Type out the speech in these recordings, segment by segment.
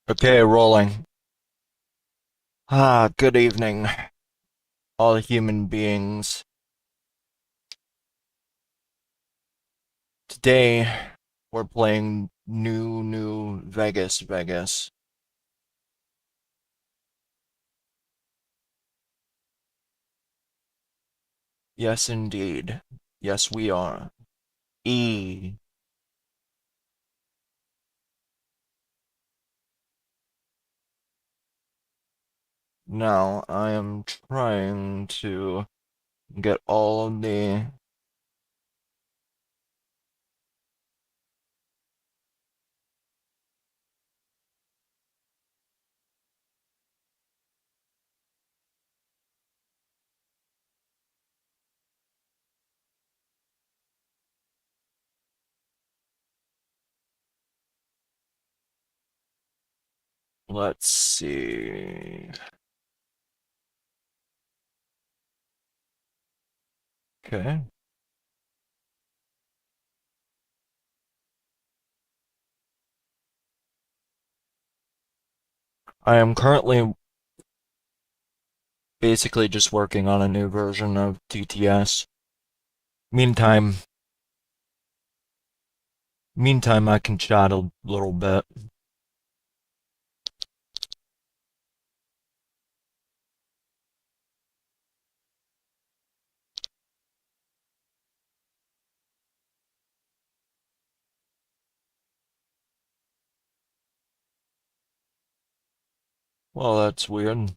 Okay, rolling. Good evening, all human beings. Today, we're playing new Vegas. Yes, indeed. Yes, we are. E. Now, I am trying to get all of the... Let's see. Okay. I am currently basically just working on a new version of TTS. Meantime, meantime, I can chat a little bit. Well, that's weird.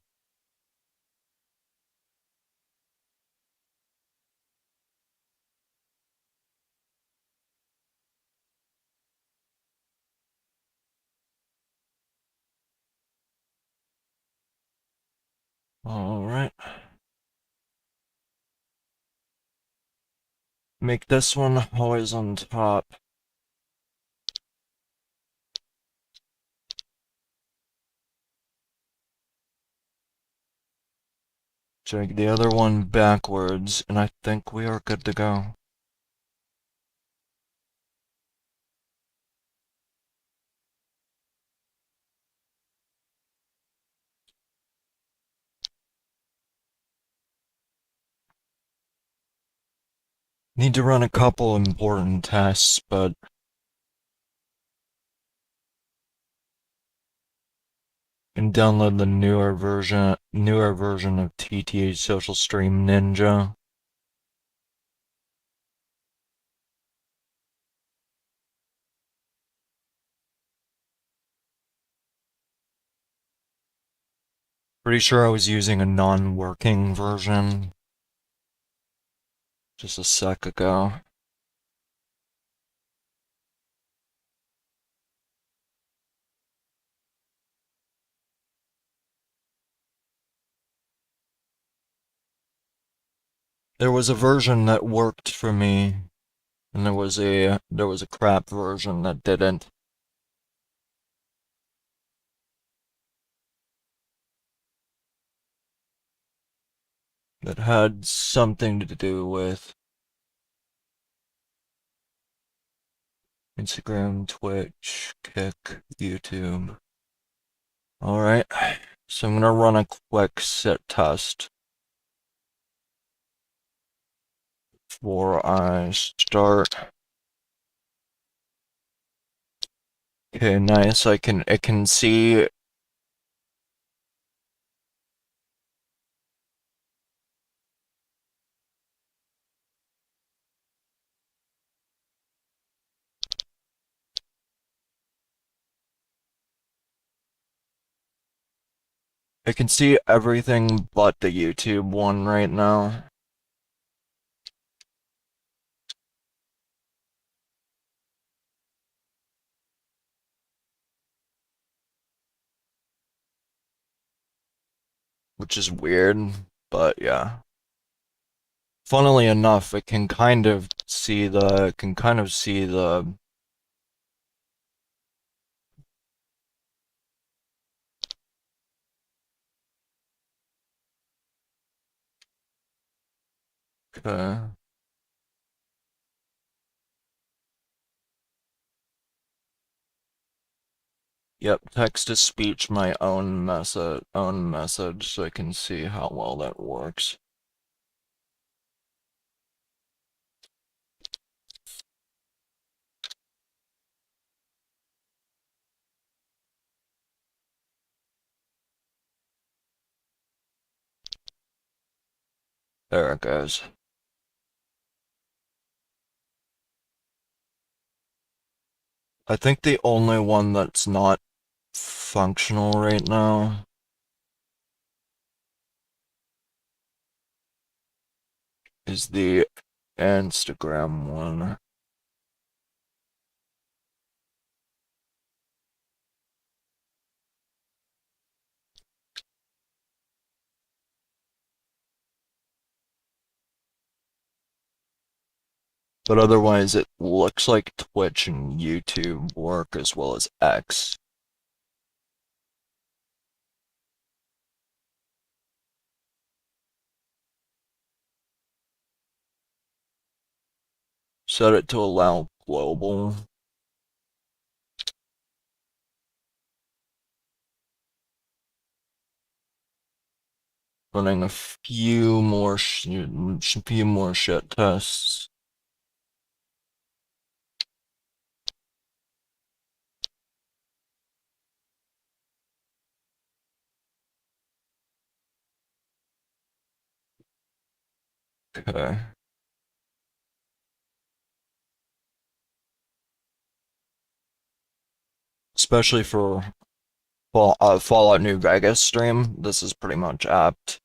Alright. Make this one always on top. Drag the other one backwards, and I think we are good to go. Need to run a couple important tests, but and download the newer version of TTH Social Stream Ninja. Pretty sure I was using a non-working version just a sec ago. There was a version that worked for me, and there was a crap version that didn't. That had something to do with Instagram, Twitch, Kick, YouTube. Alright, so I'm gonna run a quick sit test before I start. Okay, nice. It can see. It can see everything but the YouTube one right now. Which is weird, but yeah. Funnily enough, it can kind of see the okay. Yep, text to speech my own message so I can see how well that works. There it goes. I think the only one that's not functional right now is the Instagram one. But otherwise, it looks like Twitch and YouTube work as well as X. Set it to allow global. Running a few more shit tests. Okay. Especially for Fallout New Vegas stream, this is pretty much apt.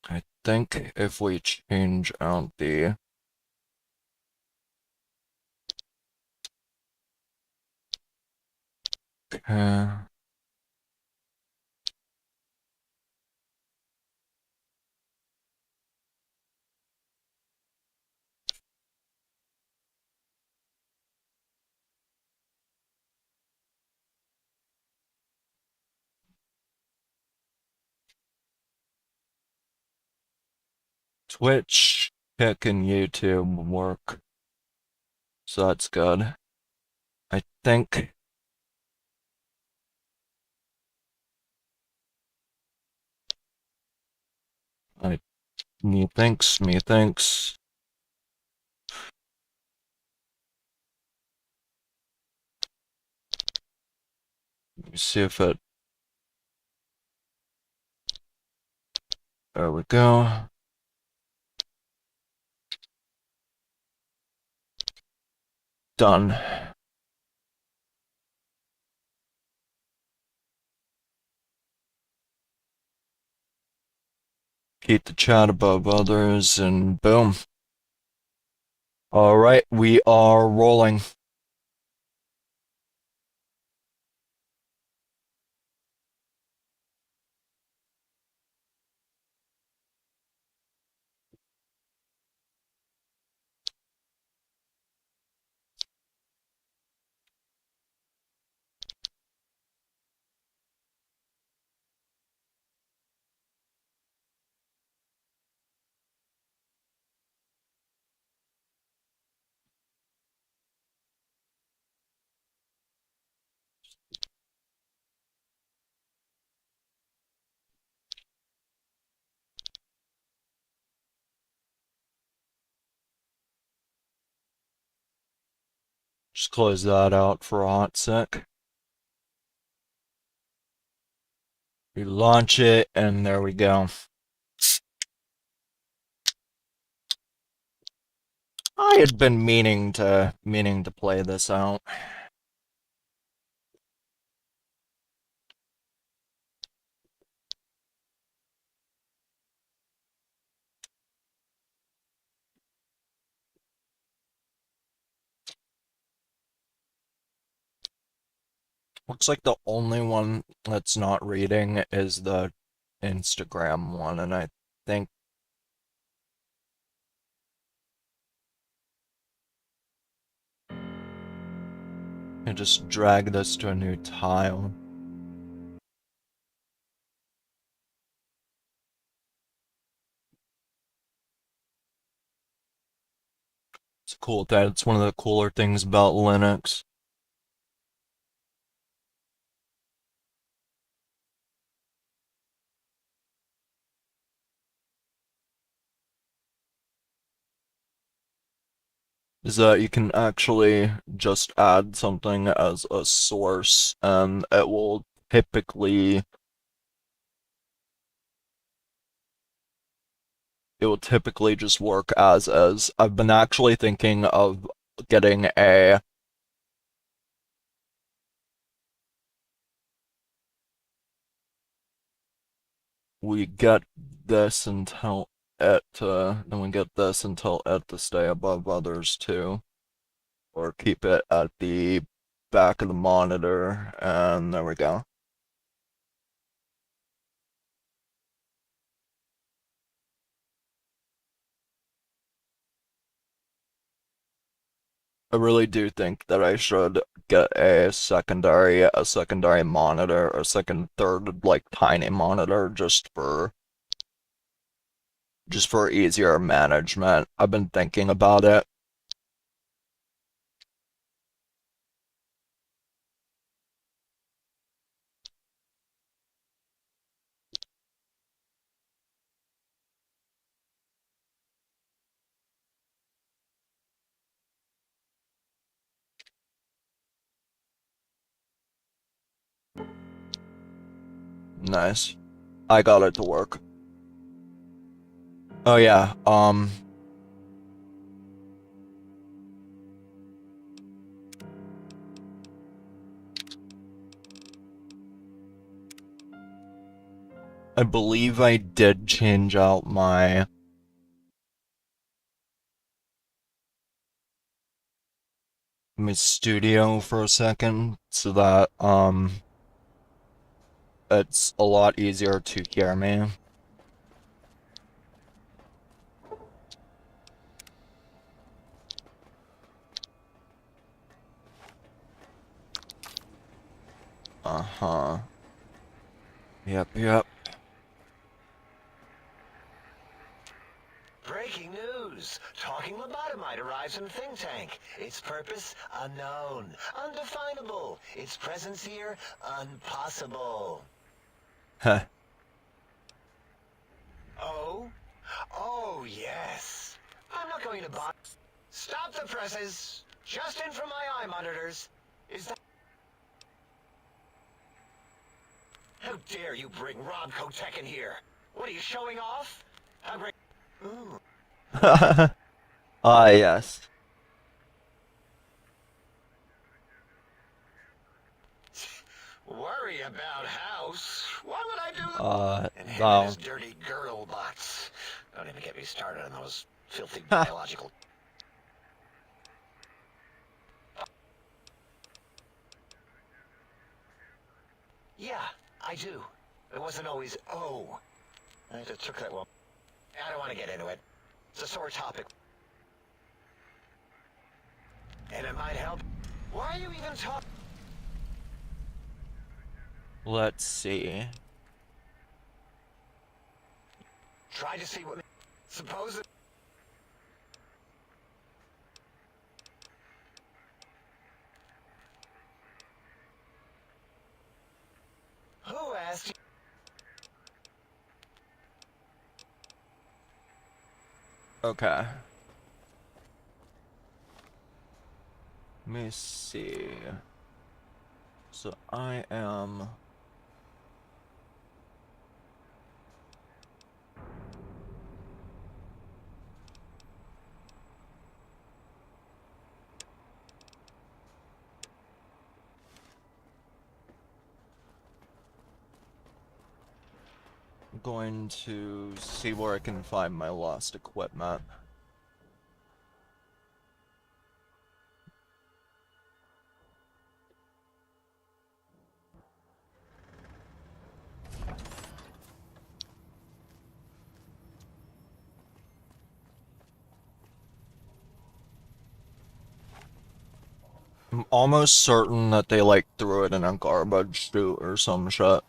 I think if we change out the Twitch, Kick, and YouTube work, so that's good. I think I methinks. Let me see if it. There we go. Done. Keep the chat above others, and boom. All right, we are rolling. Just close that out for a hot sec. Relaunch it, and there we go. I had been meaning to play this out. Looks like the only one that's not reading is the Instagram one, and I think And just drag this to a new tile. It's cool that it's one of the cooler things about Linux. Is that you can actually just add something as a source and it will typically just work as is. I've been actually thinking of getting a we get this until then we get this until it to stay above others too. Or keep it at the back of the monitor, and there we go. I really do think that I should get a secondary monitor, or third, like, tiny monitor, just for easier management. I've been thinking about it. Nice. I got it to work. Oh yeah, I believe I did change out my studio for a second so that it's a lot easier to hear me. Uh-huh. Yep. Breaking news! Talking lobotomite arrives in think tank. Its purpose, unknown. Undefinable. Its presence here, impossible. Heh. Oh? Oh, yes. I'm not going to buy... Stop the presses! Just in from my eye monitors. Is that... How dare you bring Rob Kotek in here? What are you showing off? How great... Ooh. Ah, yes. Worry about house? Why would I do... And him and No. his dirty girdle bots. Don't even get me started on those filthy Ha. biological... Yeah, I do. It wasn't always, oh. I just took that one. I don't want to get into it. It's a sore topic. And it might help. Why are you even talking? Let's see. Try to see what... Suppose it... Who asked you? Okay. Let me see. So I am going to see where I can find my lost equipment. I'm almost certain that they like threw it in a garbage chute or some shit.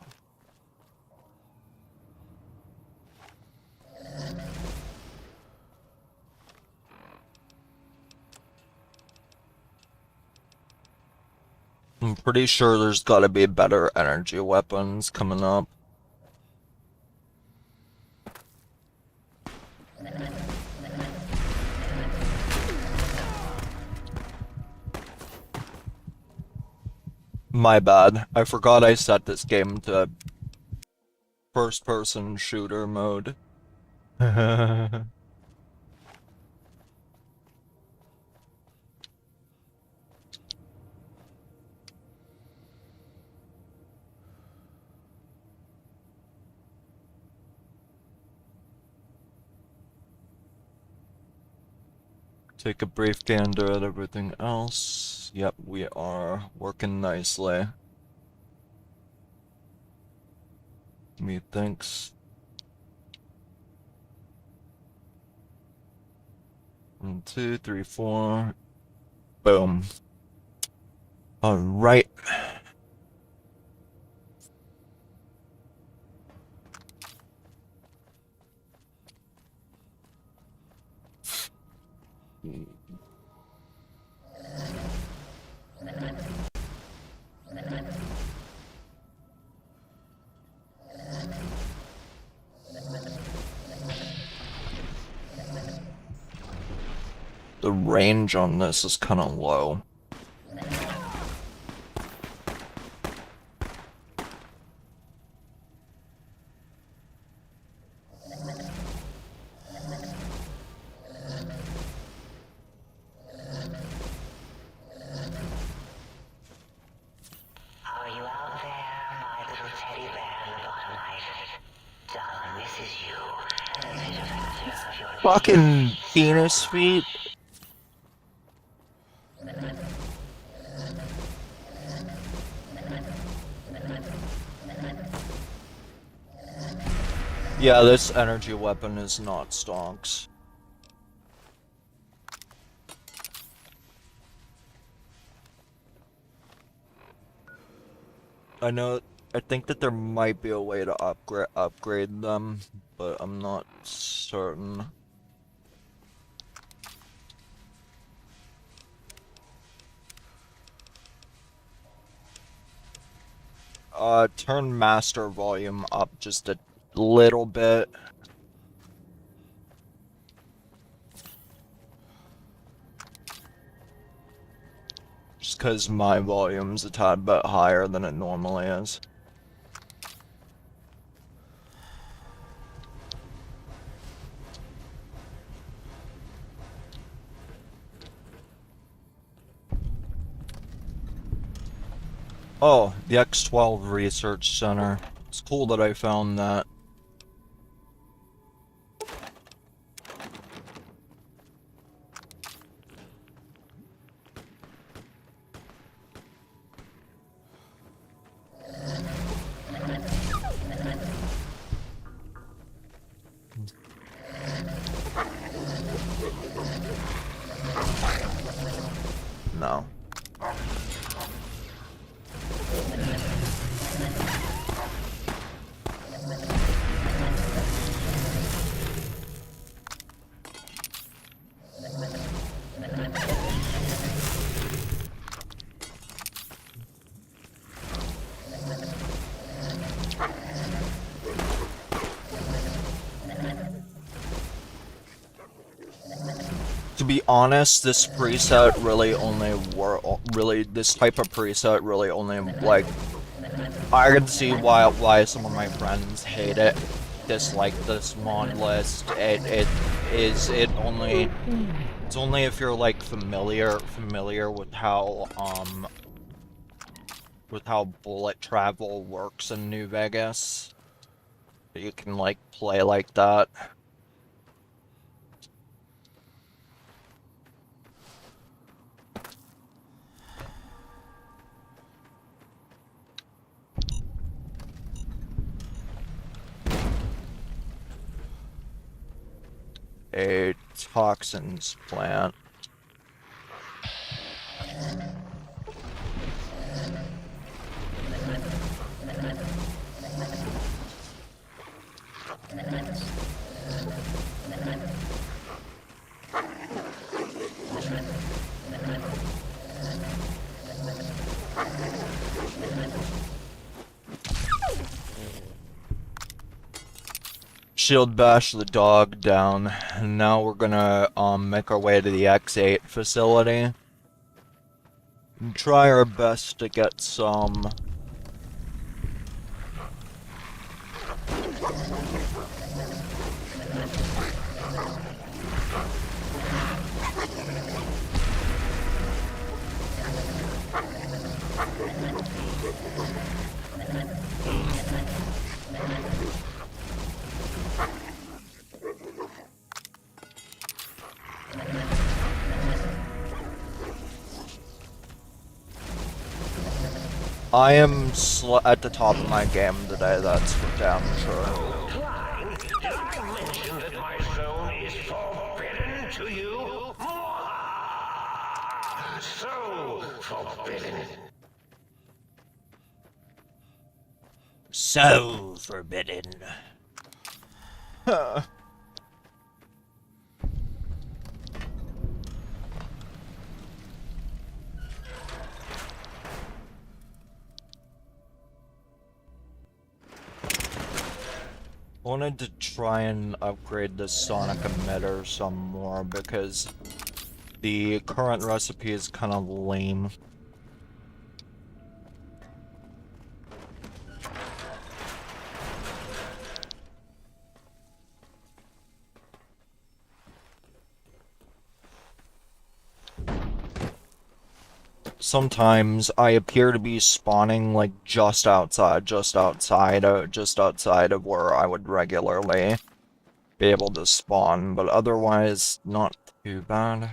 I'm pretty sure there's gotta be better energy weapons coming up. My bad. I forgot I set this game to first-person shooter mode. Take a brief gander at everything else. Yep, we are working nicely. Methinks. 1, 2, 3, 4. Boom. Alright. The range on this is kind of low. Are you out there, my little teddy bear in the bottom right? Darling, this is you. The pitter-patter of your Fucking penis feet. Yeah, this energy weapon is not stonks. I think that there might be a way to upgrade them, but I'm not certain. Turn master volume up just a little bit. Just because my volume's a tad bit higher than it normally is. Oh, the X12 Research Center. It's cool that I found that. No. To be honest, this preset really only this type of preset really only like I can see why some of my friends hate it, dislike this mod list. It's only if you're like familiar with how bullet travel works in New Vegas. You can like play like that. A toxins plant. shield bash the dog down, and now we're gonna make our way to the X8 facility and try our best to get some I am at the top of my game today, that's for damn sure. Klein, did I mention that my zone is forbidden to you? So forbidden. So forbidden. Huh. I wanted to try and upgrade the sonic emitter some more because the current recipe is kind of lame. Sometimes I appear to be spawning like just outside of where I would regularly be able to spawn, but otherwise not too bad.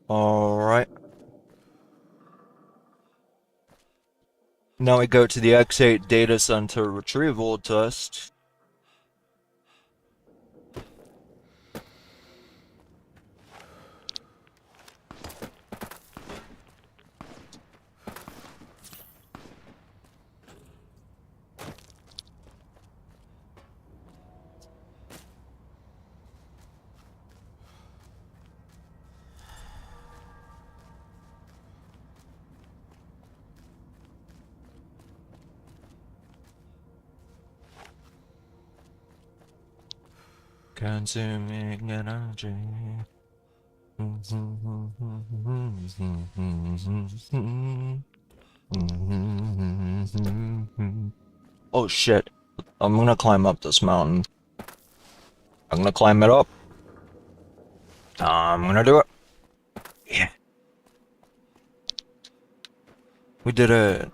Alright. Now we go to the X8 data center retrieval test. Consuming energy. Oh shit. I'm gonna climb up this mountain. I'm gonna climb it up. I'm gonna do it. Yeah. We did it.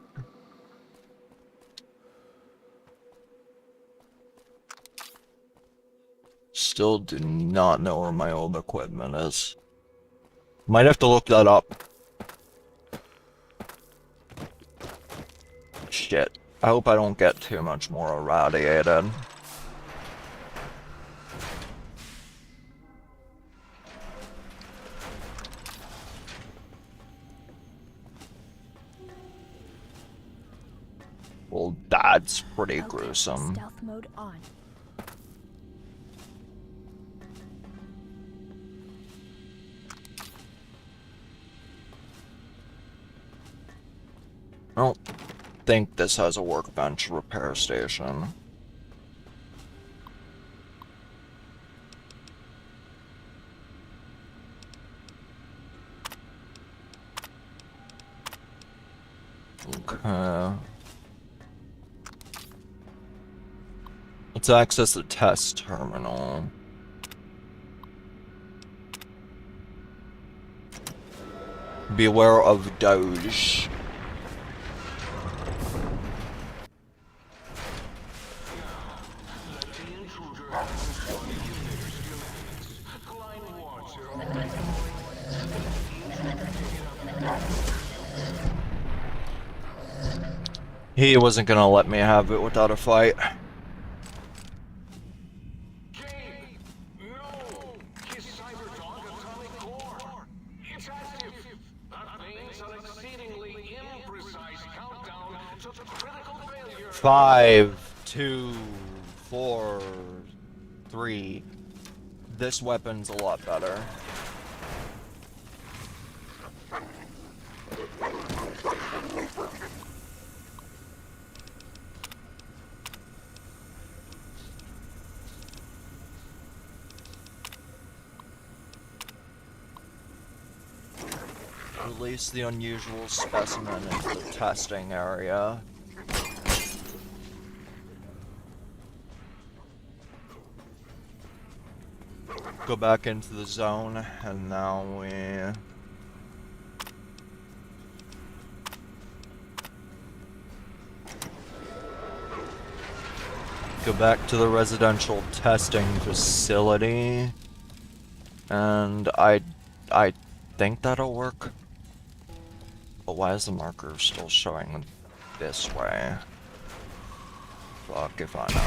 Still do not know where my old equipment is. Might have to look that up. Shit. I hope I don't get too much more irradiated. Well, that's pretty gruesome. Stealth mode on. I don't think this has a workbench repair station. Okay. Let's access the test terminal. Beware of Doge. He wasn't gonna let me have it without a fight. No! His cyber dog atomic core! It's active! 5, 2, 4, 3. This weapon's a lot better. Release the unusual specimen into the testing area. Go back into the zone, and now we... go back to the residential testing facility. And I think that'll work. But why is the marker still showing this way? Fuck if I know.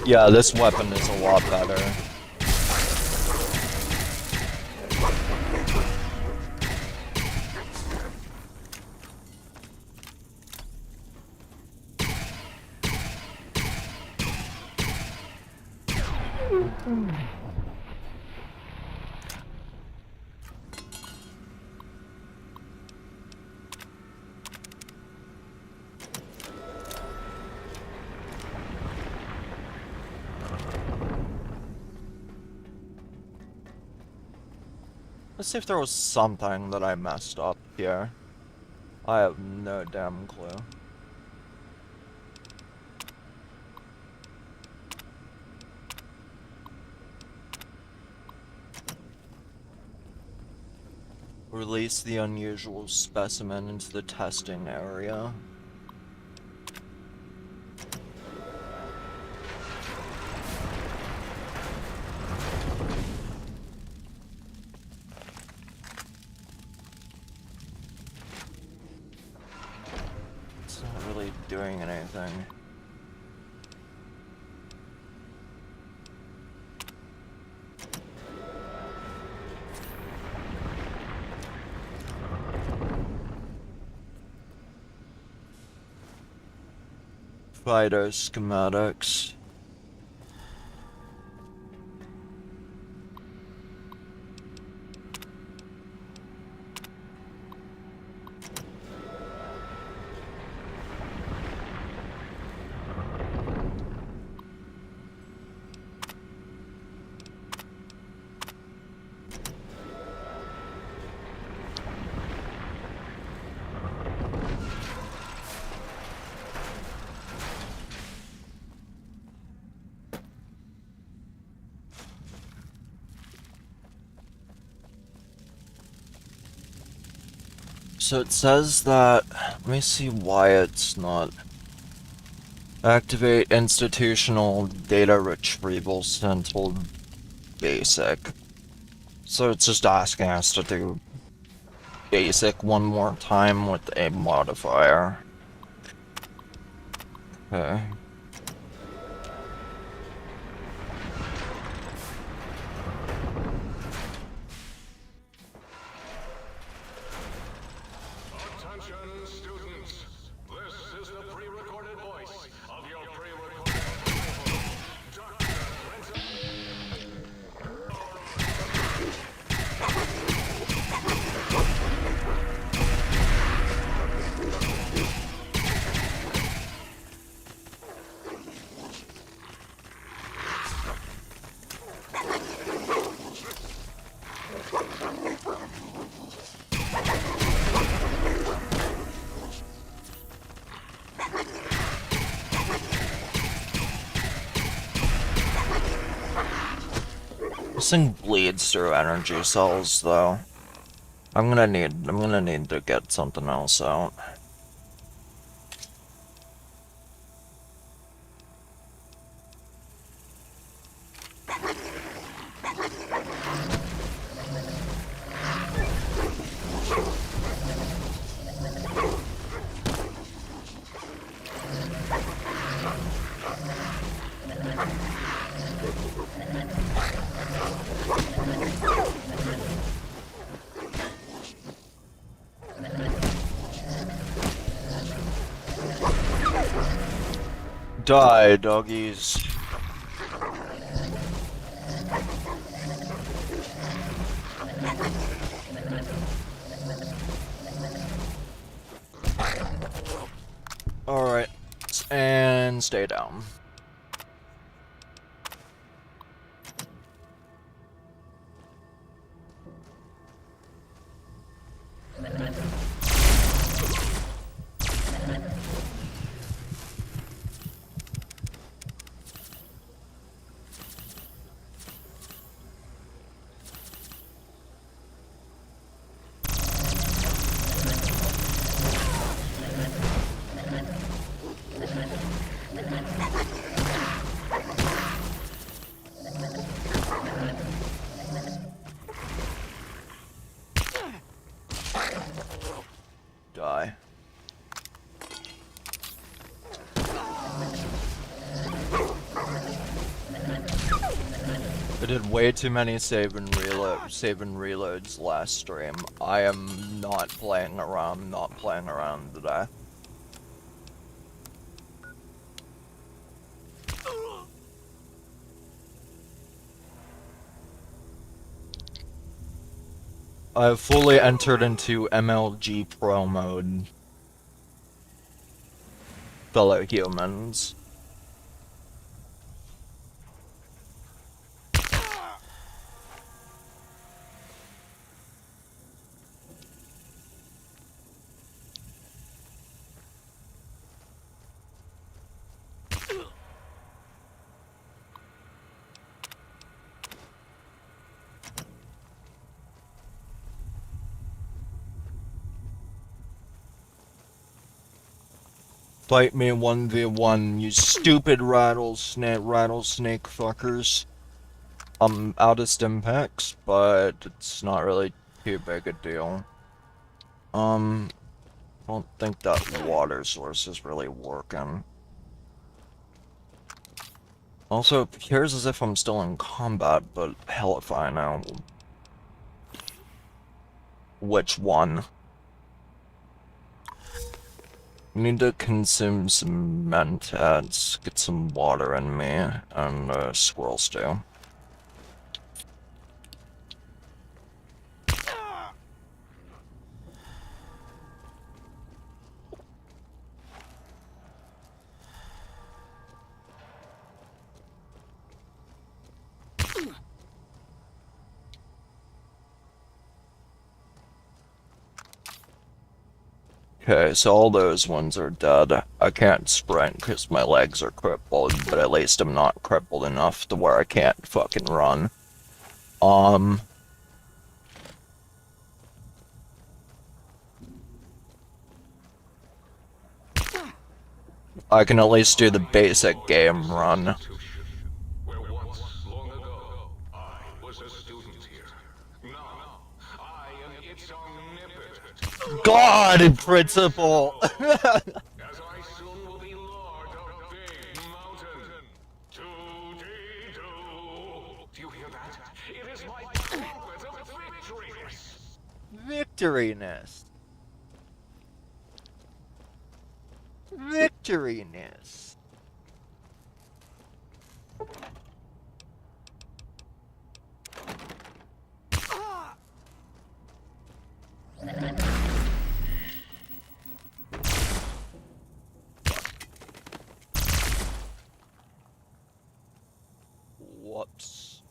Yeah, this weapon is a lot better. Let's see if there was something that I messed up here. I have no damn clue. Release the unusual specimen into the testing area. It's not really doing anything. Phyto schematics. So it says that, let me see why it's not. Activate institutional data retrieval central basic. So it's just asking us to do basic one more time with a modifier. Okay. Attention students, this is the pre-recorded voice of your pre-recorded Dr. This thing bleeds through energy cells, though. I'm gonna need to get something else out. Die, doggies. Alright, and stay down. Die. I did way too many save and reloads last stream. I am not playing around today. I have fully entered into MLG Pro mode. Fellow humans. Fight me 1v1, you stupid rattlesnake fuckers. I'm out of stim packs, but it's not really too big a deal. I don't think that water source is really working. Also, it appears as if I'm still in combat, but hell if I know. Which one? I need to consume some mentats, get some water in me, and squirrel stew. Okay, so all those ones are dead. I can't sprint because my legs are crippled, but at least I'm not crippled enough to where I can't fucking run. I can at least do the basic game run. Where once, long ago, I was a student here. Now, I am its omnipotent God, principal! as I soon will be Lord of Big Mountain. 2D2. Do you hear that? It is my trumpet of victories. Victoryness. Victoryness. Whoops.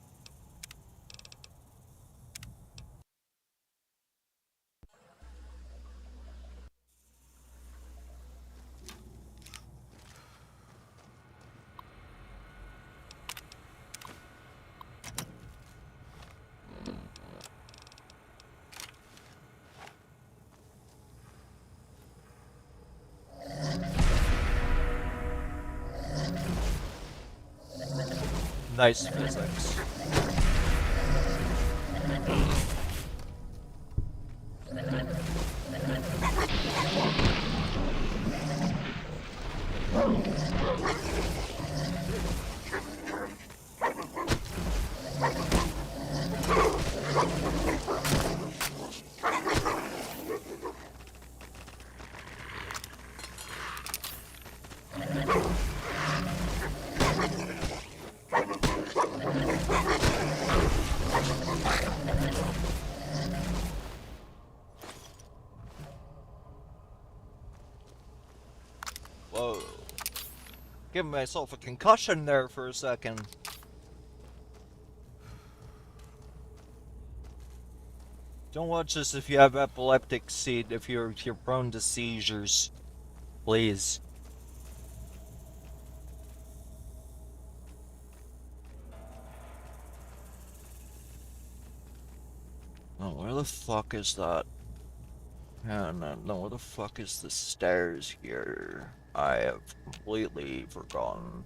Nice physics. Whoa. Giving myself a concussion there for a second. Don't watch this if you have epileptic if you're prone to seizures. Please. Oh, where the fuck is that? No, where the fuck is the stairs here? I have completely forgotten.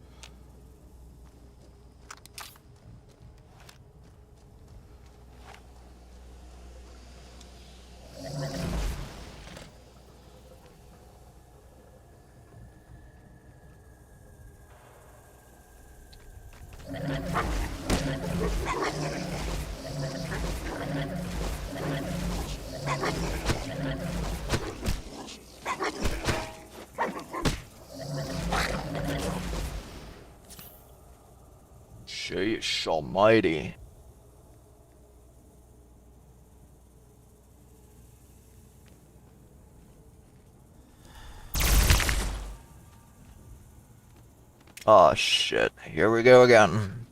Sheesh almighty. Oh shit, here we go again.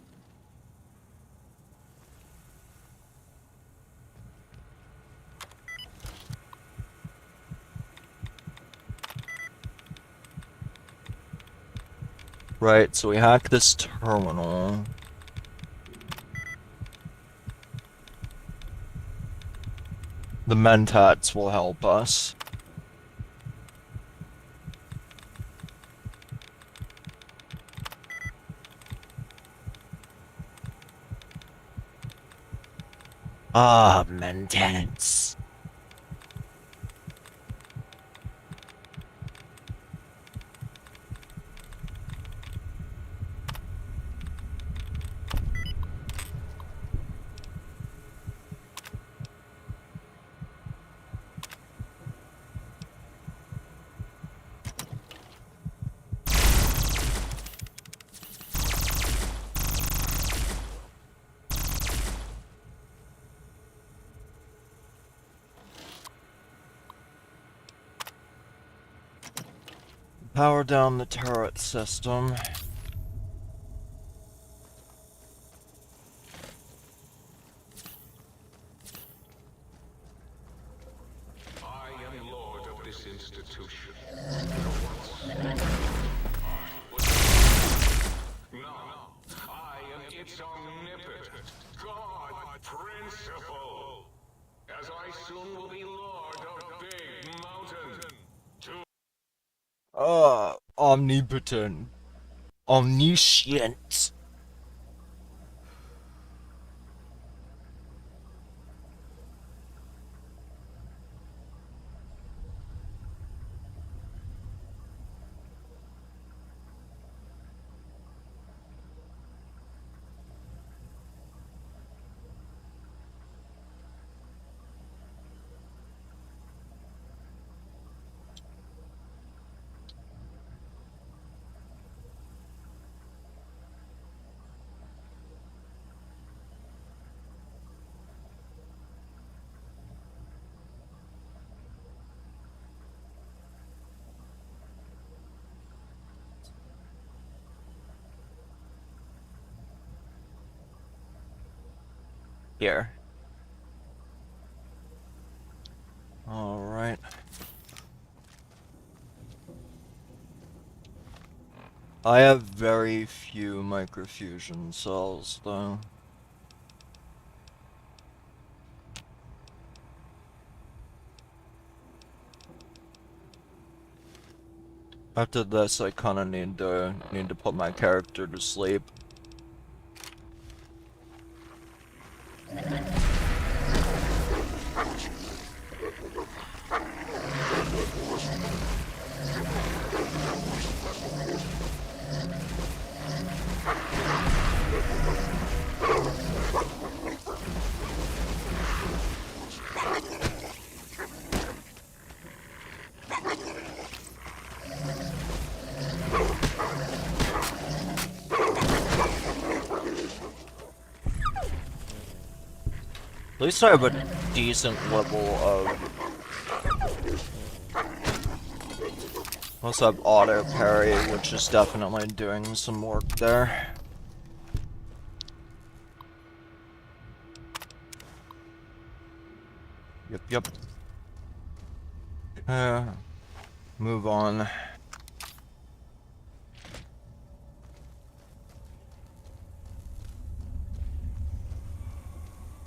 Right, so we hack this terminal. The mentats will help us. Ah, mentats. Power down the turret system. I am lord of this institution. No, I am its omnipotent God principle. As I soon will be lord of Big Mountain. Omnipotent. Omniscient. Here. Alright. I have very few microfusion cells, though. After this, I kinda need to put my character to sleep. At least I have a decent level of Also have auto parry, which is definitely doing some work there. Yep. Move on.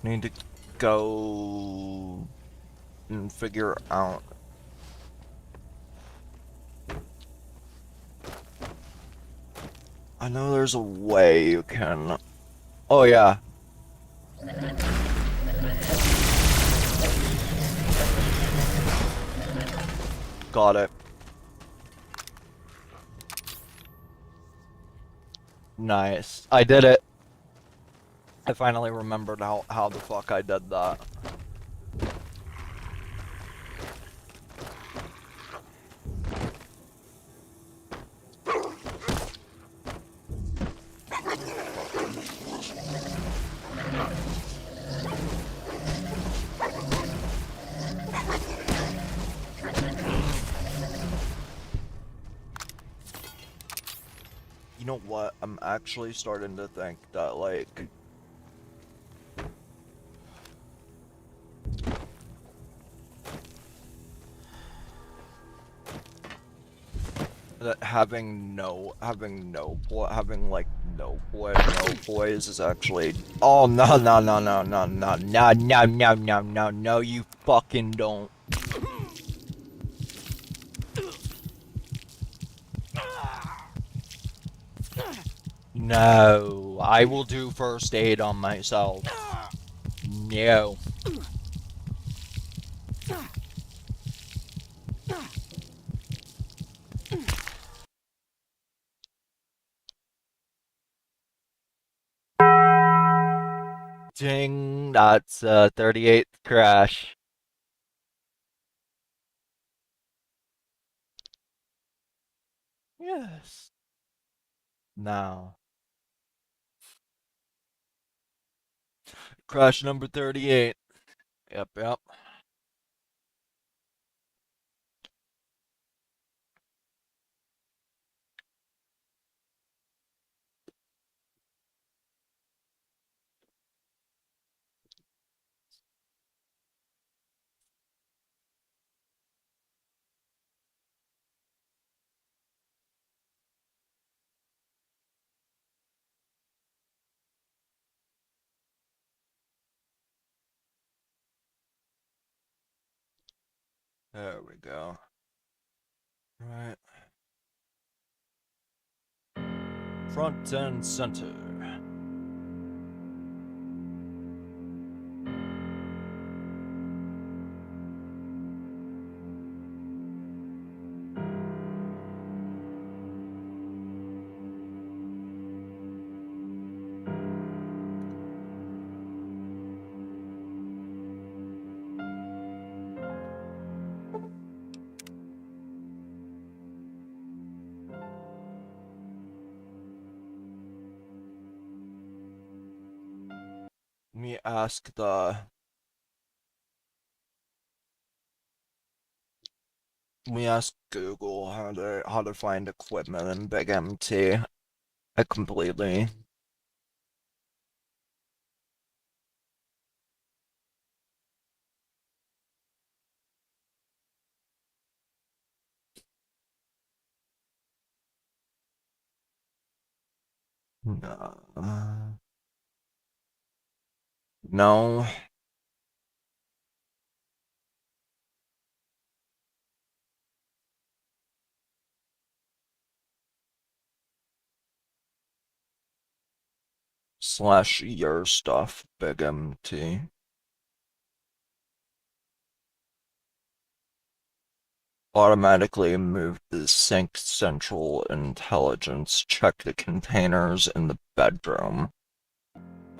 Need to go and figure out. I know there's a way you can. Oh, yeah. Got it. Nice. I did it. I finally remembered how the fuck I did that. You know what? I'm actually starting to think that, like, that having like no poise is actually. Oh no, you fucking don't. No, I will do first aid on myself. No. Ding, that's 38th crash. Yes. Now. Crash number 38. Yep. There we go. Right. Front and center. Let me ask the. Let me ask Google how to find equipment in Big MT. I completely. No. No. Slash your stuff, Big MT. Automatically move the sync central intelligence. Check the containers in the bedroom.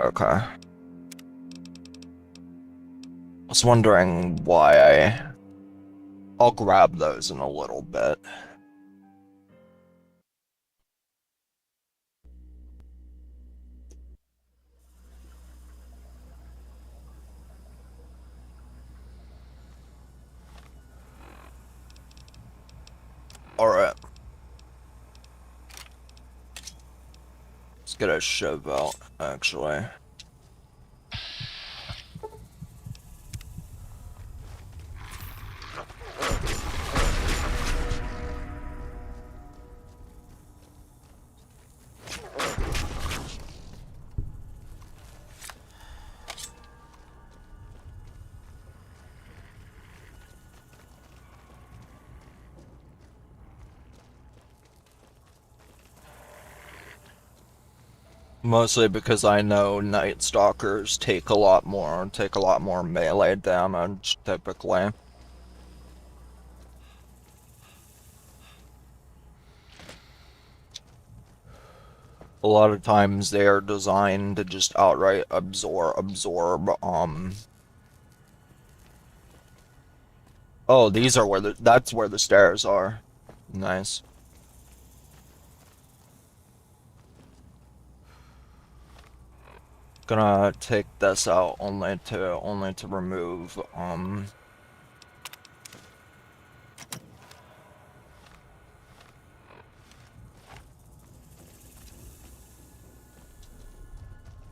Okay. I was wondering why I'll grab those in a little bit. Alright. Let's get a shiv out, actually. Mostly because I know Night Stalkers take a lot more melee damage, typically. A lot of times they are designed to just outright absorb. Oh, these are that's where the stairs are. Nice. Gonna take this out only to remove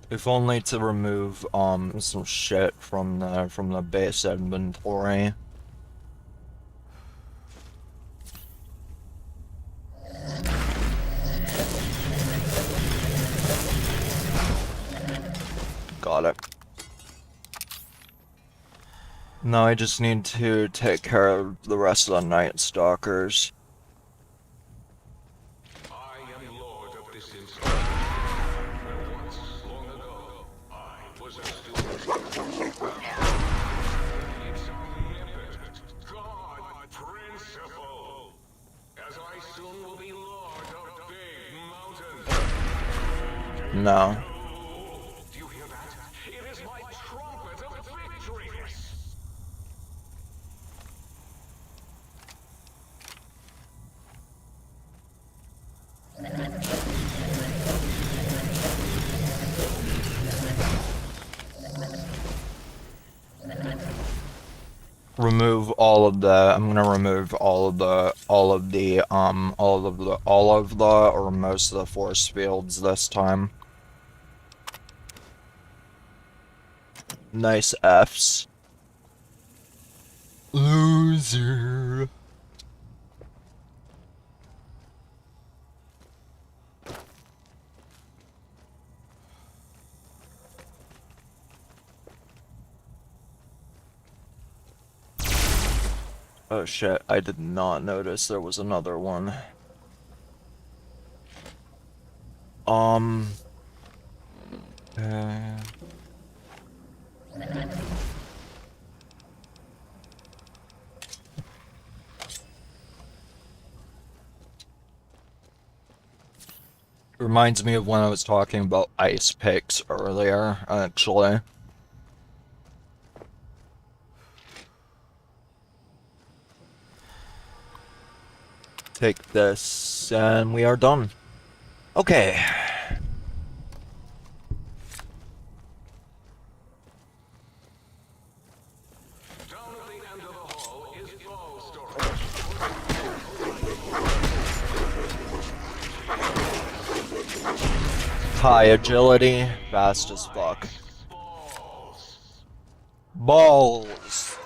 if only to remove some shit from the base inventory. Got it. Now I just need to take care of the rest of the Night Stalkers. I am lord of this installation. Where once, long ago, I was a student. It's omnipotent, God principle. As I soon will be lord of big mountains. No. Do you hear that? It is my trumpet of victories. Remove all of the. I'm gonna remove all of the or most of the force fields this time. Nice Fs. Loser. Oh shit, I did not notice there was another one. Uh, Reminds me of when I was talking about ice picks earlier, actually. Take this, and we are done. Okay. Down at the end of the hall is ball storage. High agility, fast as fuck. Balls. Balls.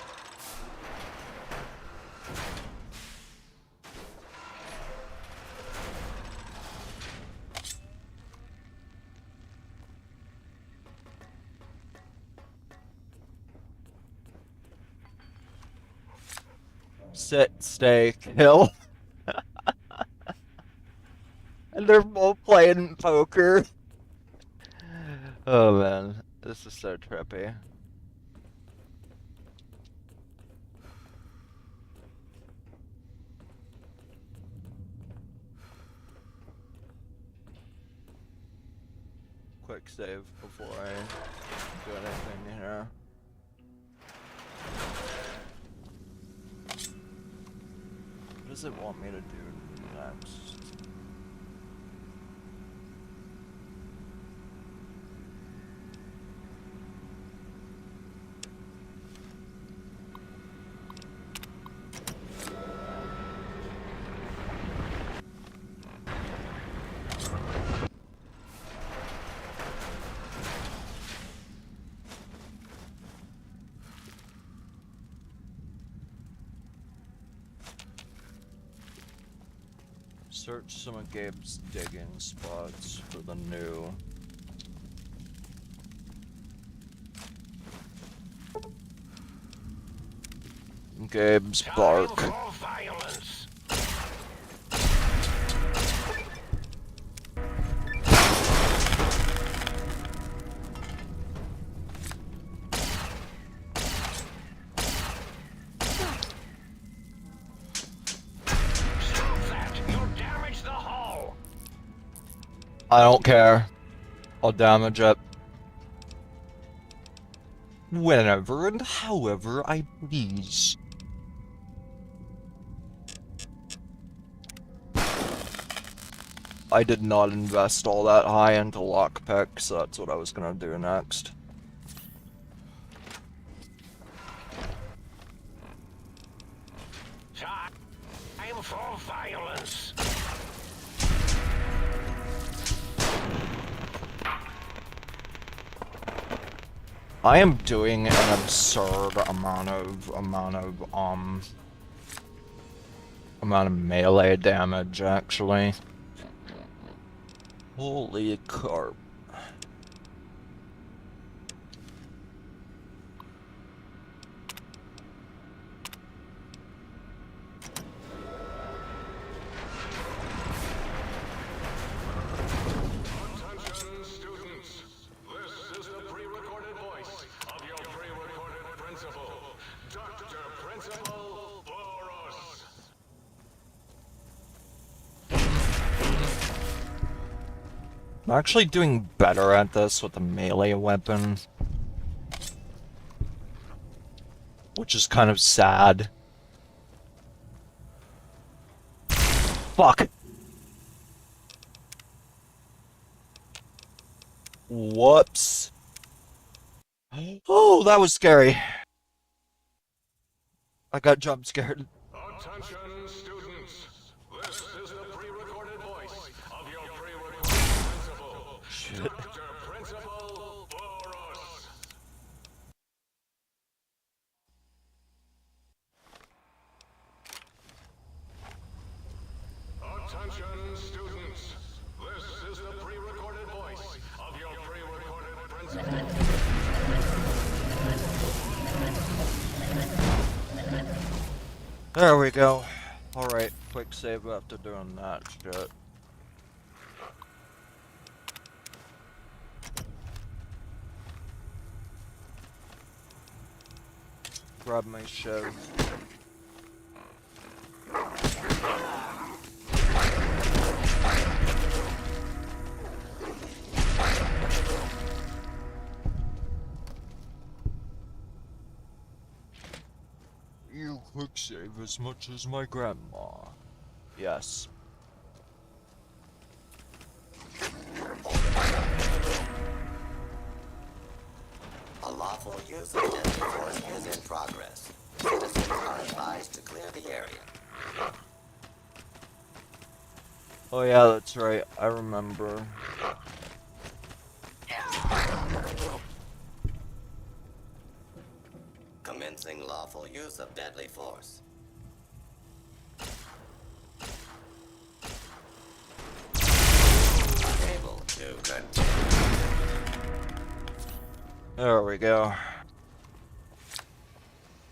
Sit, stay, kill. And they're both playing poker. Oh man, this is so trippy. Quick save before I do anything here. What does it want me to do next? Search some of Gabe's digging spots for the new. Gabe's bark. Time for violence. Stop that! You'll damage the hull. I don't care. I'll damage it. Whenever and however I please. I did not invest all that high into lockpick, so that's what I was gonna do next. Time for violence. I am doing an absurd amount of melee damage, actually. Holy carp. Attention, students. This is the pre-recorded voice of your pre-recorded principal, Dr. Principal Boros. I'm actually doing better at this with a melee weapon. Which is kind of sad. Fuck! Whoops. Oh, that was scary. I got jump scared. Attention, students. This is the pre-recorded voice of your pre-recorded principal, Shit. Dr. Principal Boros. Attention, students. This is the pre-recorded voice of your pre-recorded principal. There we go. Alright, quick save after doing that shit. Grab my shiv. You quick save as much as my grandma. Yes. A lawful use of deadly force is in progress. Citizens are advised to clear the area. Oh yeah, that's right. I remember. Commencing lawful use of deadly force. Unable to continue. There we go.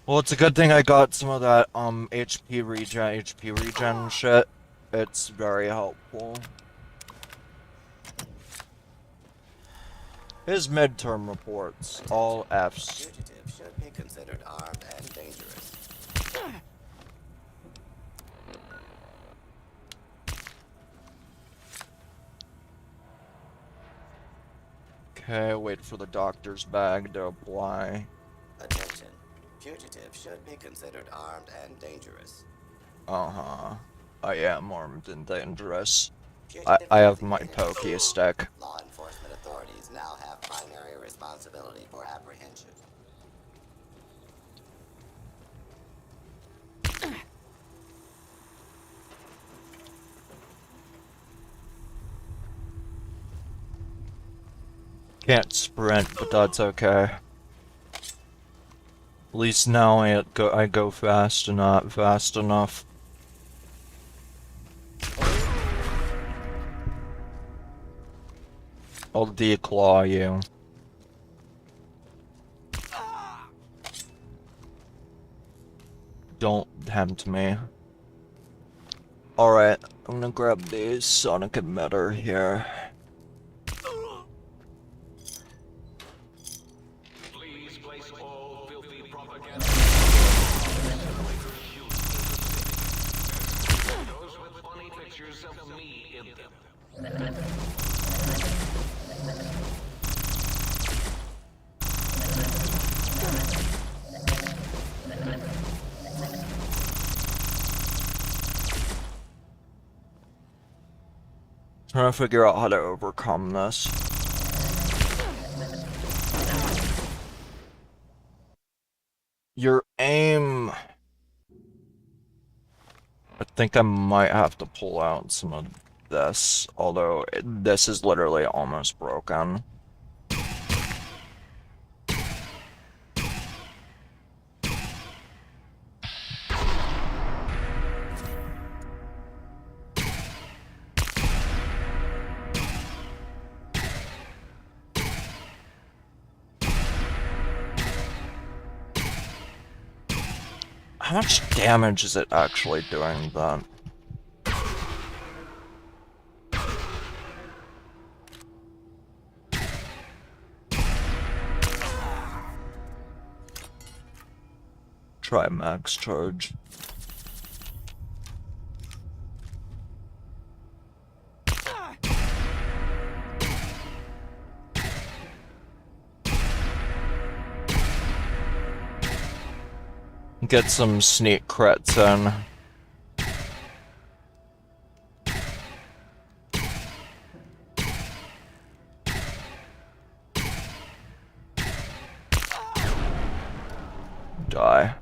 Well, it's a good thing I got some of that HP regen shit. It's very helpful. His midterm reports, all Fs. Fugitives should be considered armed and dangerous. Okay, wait for the doctor's bag to apply. Attention. Fugitives should be considered armed and dangerous. Uh-huh. I am armed and dangerous. Fugitive I have my designated. pokey stick. Law enforcement authorities now have primary responsibility for apprehension. Can't sprint, but that's okay. At least now I go fast and not fast enough. I'll declaw you. Don't tempt me. Alright, I'm gonna grab the sonic emitter here. Please place all filthy propaganda. Those with funny pictures of me in them. Trying to figure out how to overcome this. Your aim... I think I might have to pull out some of this, although this is literally almost broken. How much damage is it actually doing that? Try max charge. Get some sneak crits in. Die.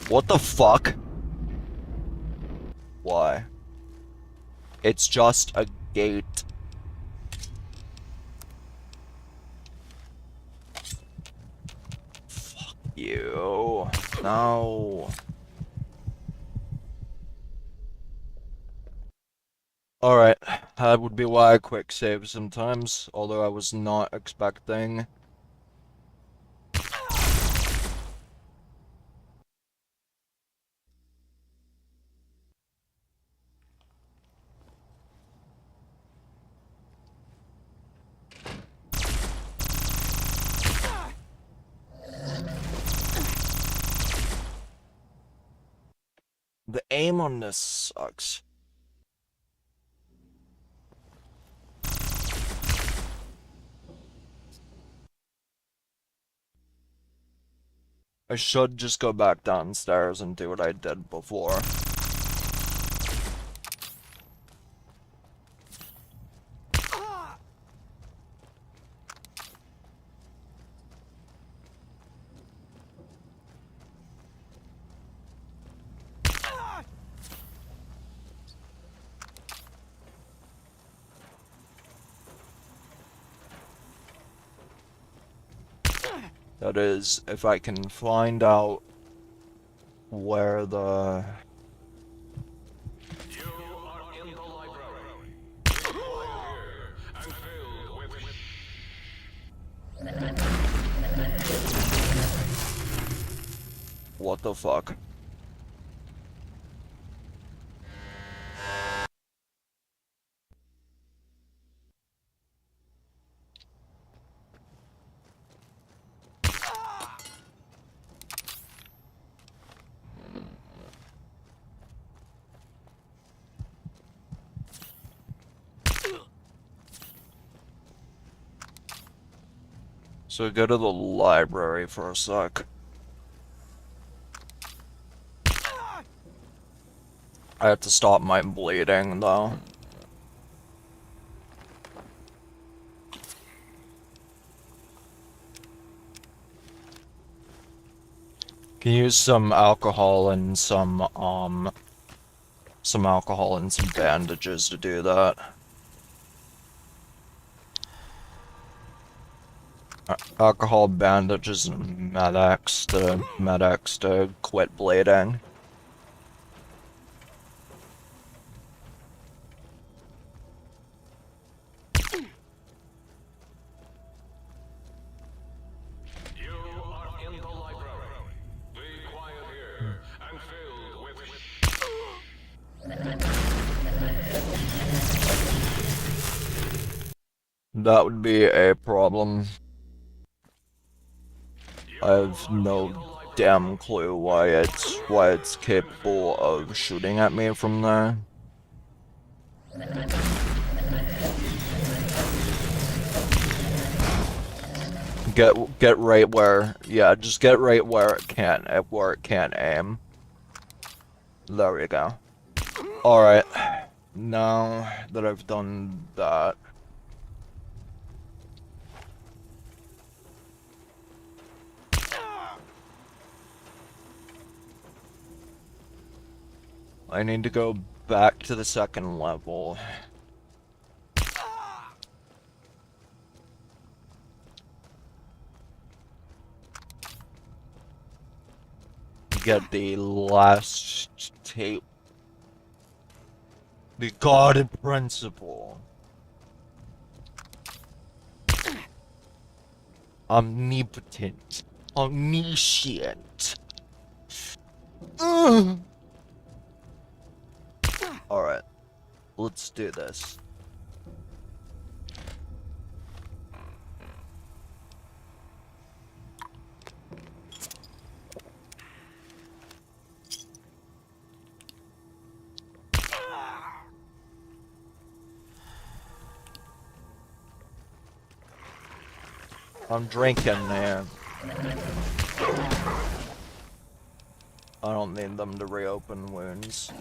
What the fuck? Why? It's just a gate. Fuck you. No. Alright, that would be why I quick save sometimes, although I was not expecting. The aim on this sucks. I should just go back downstairs and do what I did before. That is, if I can find out where the... You are in the library. It's quiet here and filled with What the fuck? So go to the library for a sec. I have to stop my bleeding, though. Can use some alcohol and some alcohol and some bandages to do that. Alcohol, bandages, and Med-X to quit bleeding. filled with That would be a problem. I have no damn clue why it's capable of shooting at me from there. Get right where, yeah, just get right where it can't aim. There we go. Alright, now that I've done that, I need to go back to the second level. Get the last tape. The guarded principle. Omnipotent. Omniscient. Alright. Let's do this. I'm drinking, man. I don't need them to reopen wounds.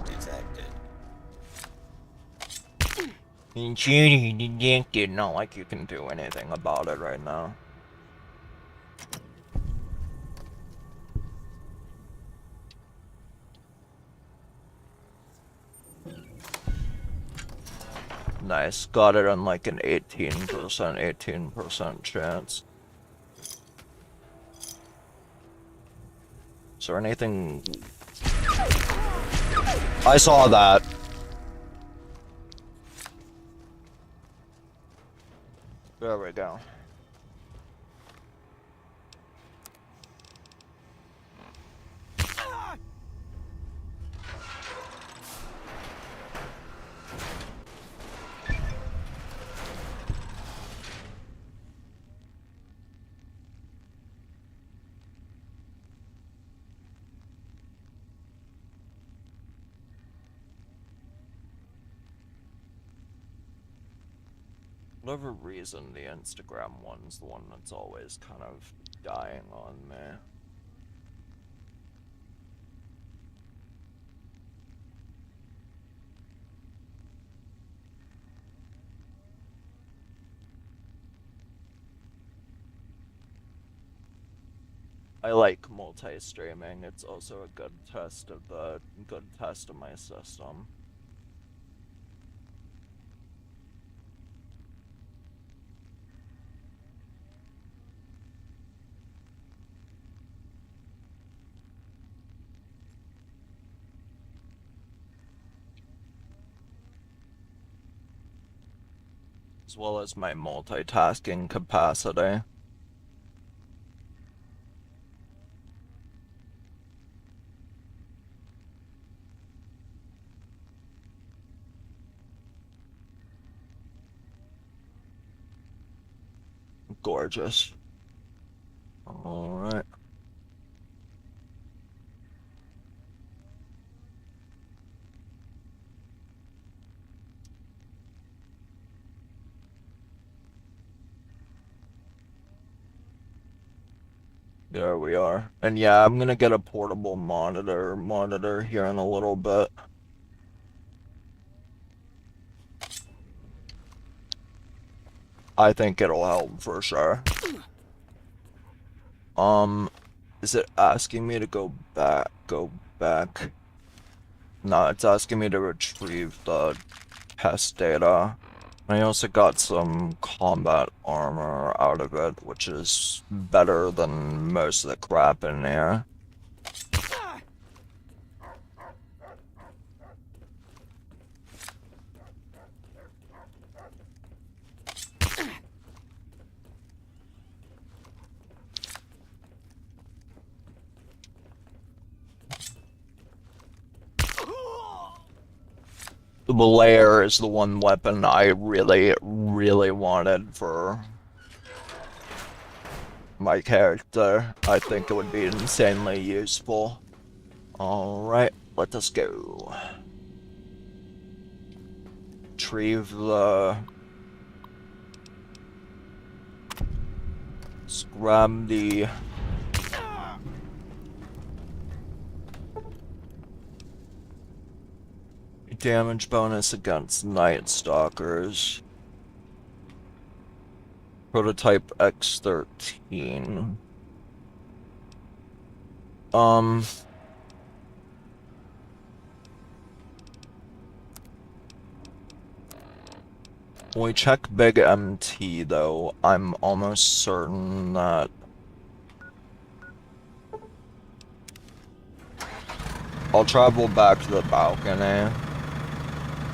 Detected. Detected. Not like you can do anything about it right now. Nice, got it on like an 18% chance. Is there anything? I saw that. There we go. Whatever reason, the Instagram one's the one that's always kind of dying on me. I like multi-streaming. It's also a good test of my system. As well as my multitasking capacity. Gorgeous. Alright. There we are. And yeah, I'm gonna get a portable monitor here in a little bit. I think it'll help for sure. Is it asking me to go back? No, it's asking me to retrieve the test data. I also got some combat armor out of it, which is better than most of the crap in here. The layer is the one weapon I really, really wanted for my character. I think it would be insanely useful. Alright, let us go. Retrieve the... Let's grab the... damage bonus against Night Stalkers. Prototype X13. When we check Big MT, though, I'm almost certain that I'll travel back to the balcony.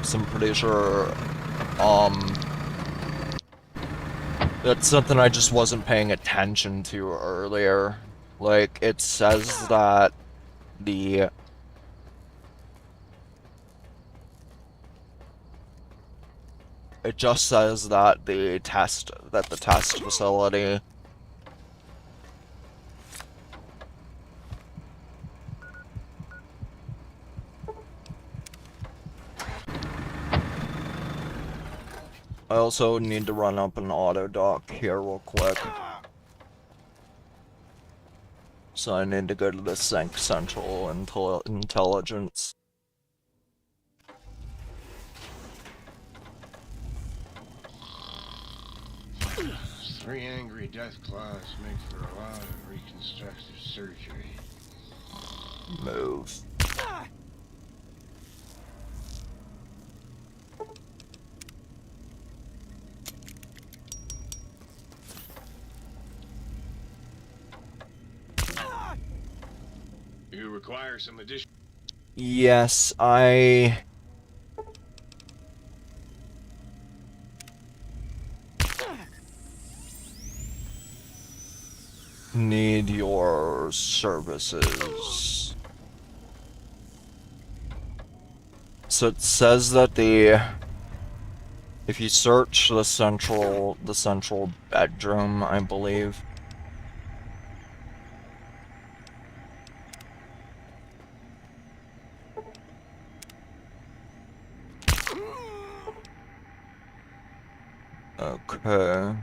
So I'm pretty sure, that's something I just wasn't paying attention to earlier. Like, it says that the... It just says that the test facility... I also need to run up an auto dock here real quick. So I need to go to the Sync Central Intelligence. Three angry death claws make for a lot of reconstructive surgery. Move. You require some additional... Yes, I... need your services. So it says that if you search the central bedroom, I believe. Okay.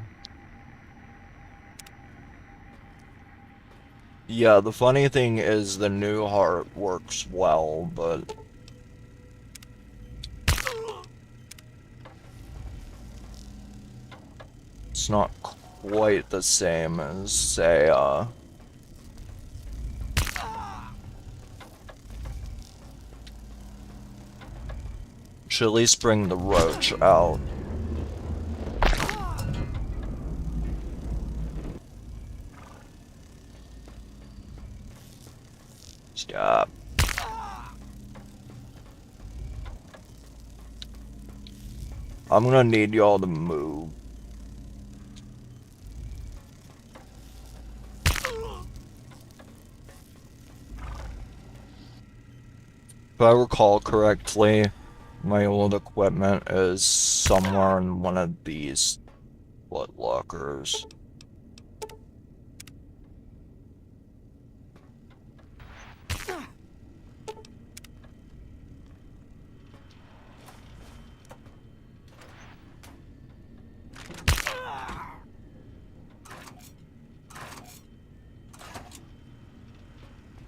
Yeah, the funny thing is the new heart works well, but... it's not quite the same as, say, should at least bring the roach out. Stop. I'm gonna need y'all to move. If I recall correctly, my old equipment is somewhere in one of these blood lockers.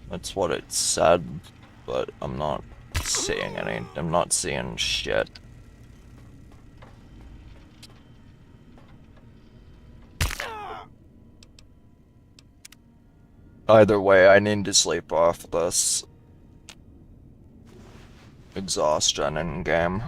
That's what it said, but I'm not seeing I'm not seeing shit. Either way, I need to sleep off this exhaustion in game.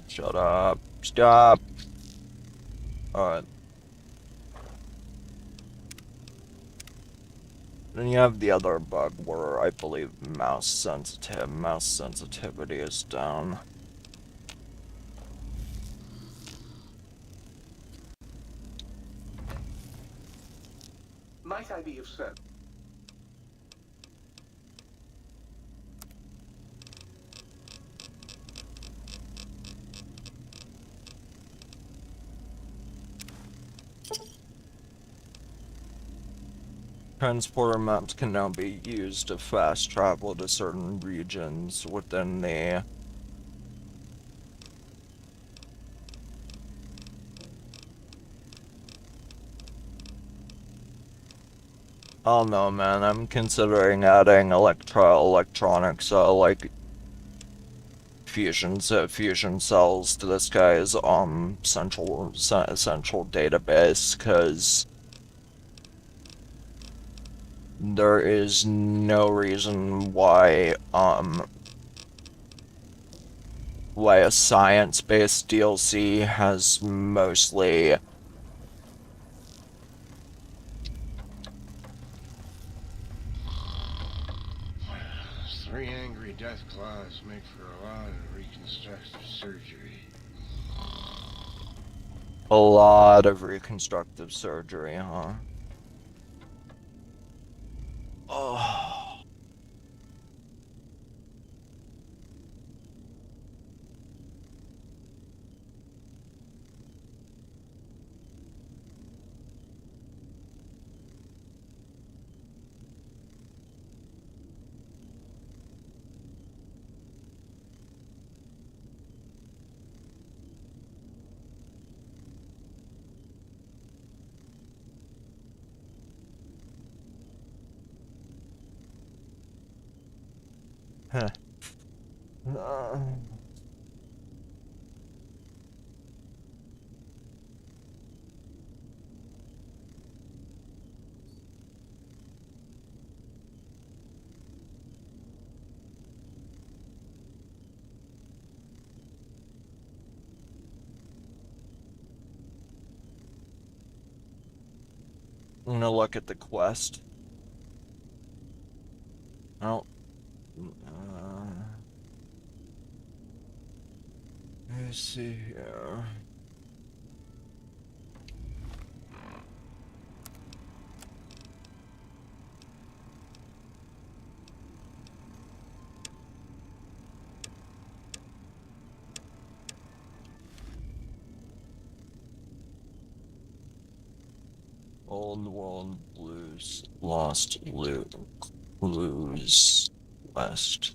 Shut up. Stop. Alright. Then you have the other bug where I believe mouse sensitivity is down. Might I be of service? Transporter maps can now be used to fast travel to certain regions within the I don't know, man. I'm considering adding electronics, like fusion cells to this guy's central database, because there is no reason why a science-based DLC has mostly 3 angry death claws make for a lot of reconstructive surgery. a lot of reconstructive surgery, huh? Oh. Huh. I'm gonna look at the quest. Oh. Let's see here. Old World Blues, Lost Loot, Blues, West.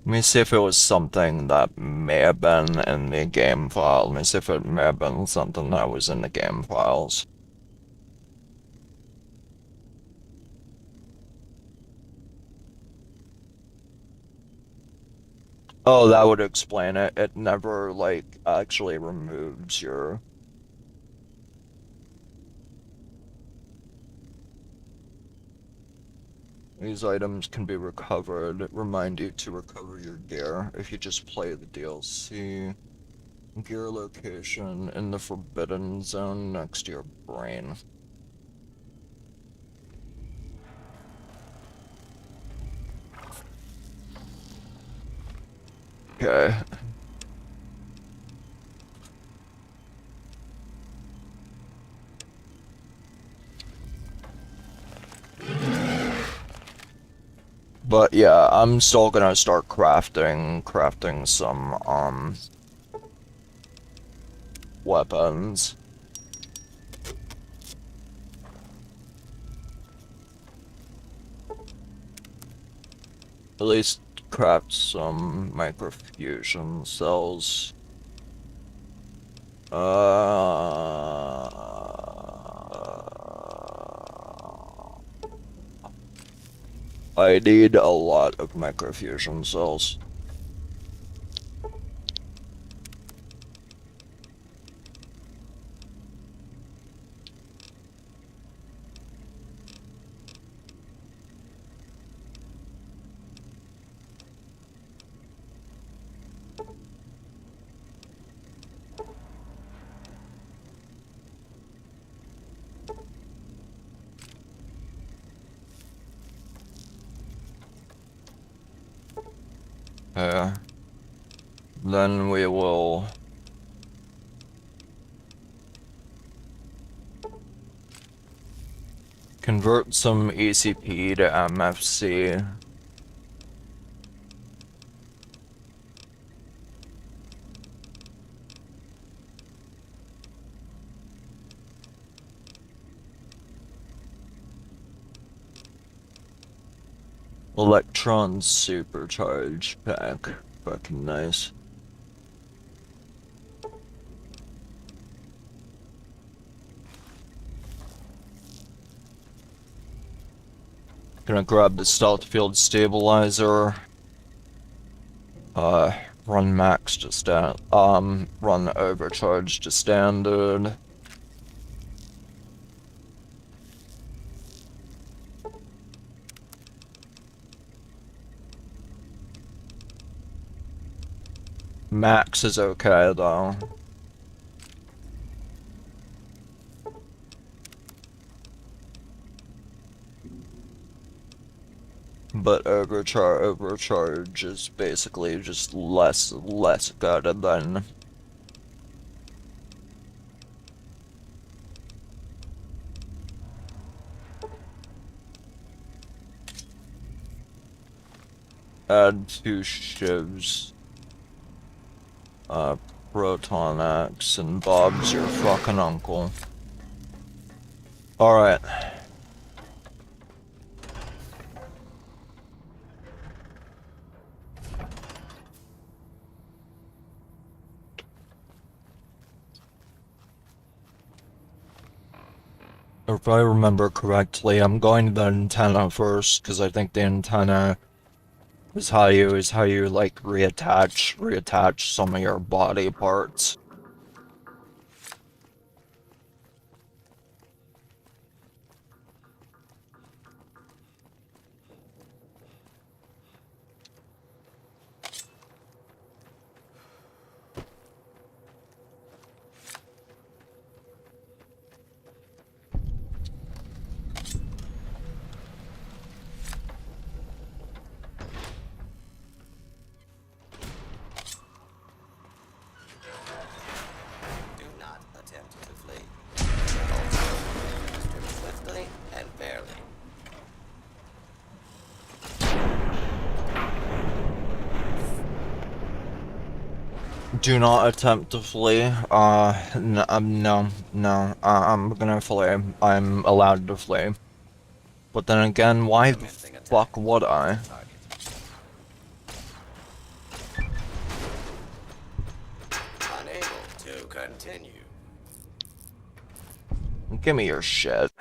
Let me see if it was something that may have been in the game file. Let me see if it may have been something that was in the game files. Oh, that would explain it. It never, like, actually removes your... These items can be recovered. Remind you to recover your gear if you just play the DLC. Gear location in the Forbidden Zone next to your brain. Okay. But yeah, I'm still gonna start crafting some, weapons. At least craft some microfusion cells. I need a lot of microfusion cells. Then we will convert some ECP to MFC. Electron supercharge pack. Fucking nice. Gonna grab the stealth field stabilizer. Run max to run overcharge to standard. Max is okay though. But overcharge is basically just less good than add 2 shivs. Proton X and Bob's your fucking uncle. Alright. If I remember correctly, I'm going to the antenna first, because I think the antenna is how you like reattach some of your body parts. Do not attempt to flee. Also, administer swiftly and fairly. Do not attempt to flee. No. I'm gonna flee. I'm allowed to flee. But then again, why the Commencing attack. fuck would I? Target. Unable to continue. Give me your shit.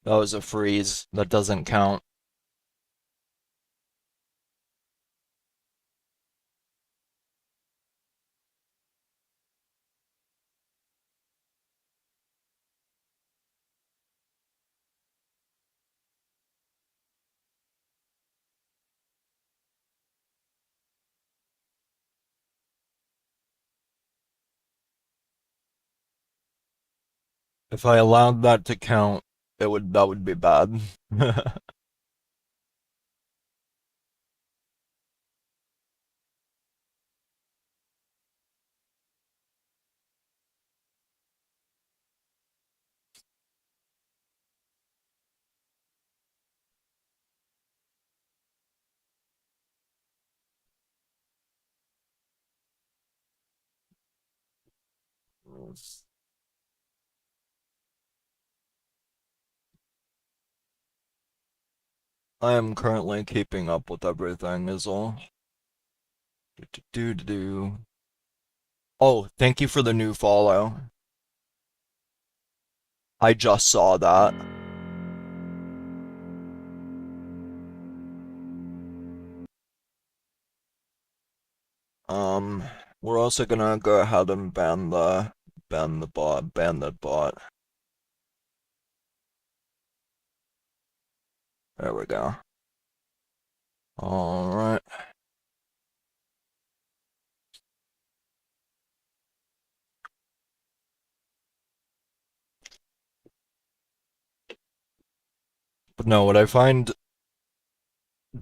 That was a freeze. That doesn't count. If I allowed that to count, that would be bad. I am currently keeping up with everything is all. Do. Oh, thank you for the new follow. I just saw that. We're also gonna go ahead and ban that bot. There we go. Alright. But No, what I find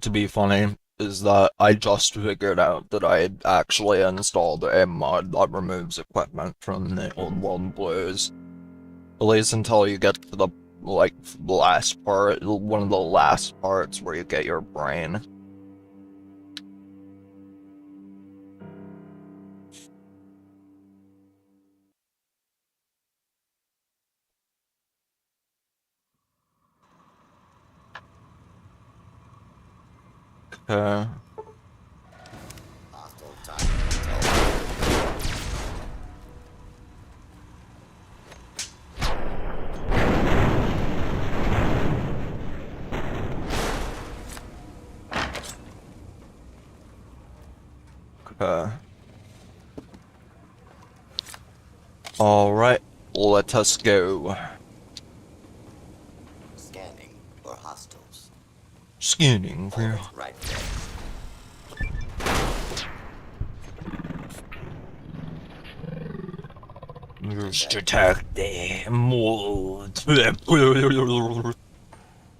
to be funny is that I just figured out that I had actually installed a mod that removes equipment from the Old World Blues. At least until you get to the, like, last part, one of the last parts where you get your brain. Okay. Hostile target detected. Okay. Alright, let us go. Scanning for hostiles. Scanning Hold for... it right there. Just attack them.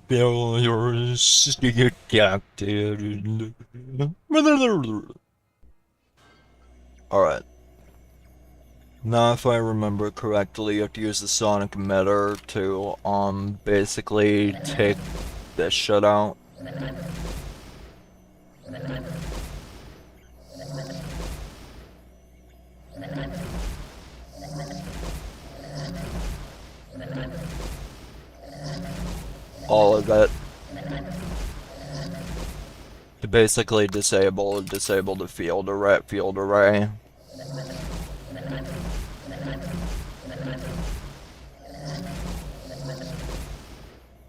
Failures detected. Alright. Now, if I remember correctly, you have to use the sonic emitter to, basically take this shit out. All of it. To basically disable the field array.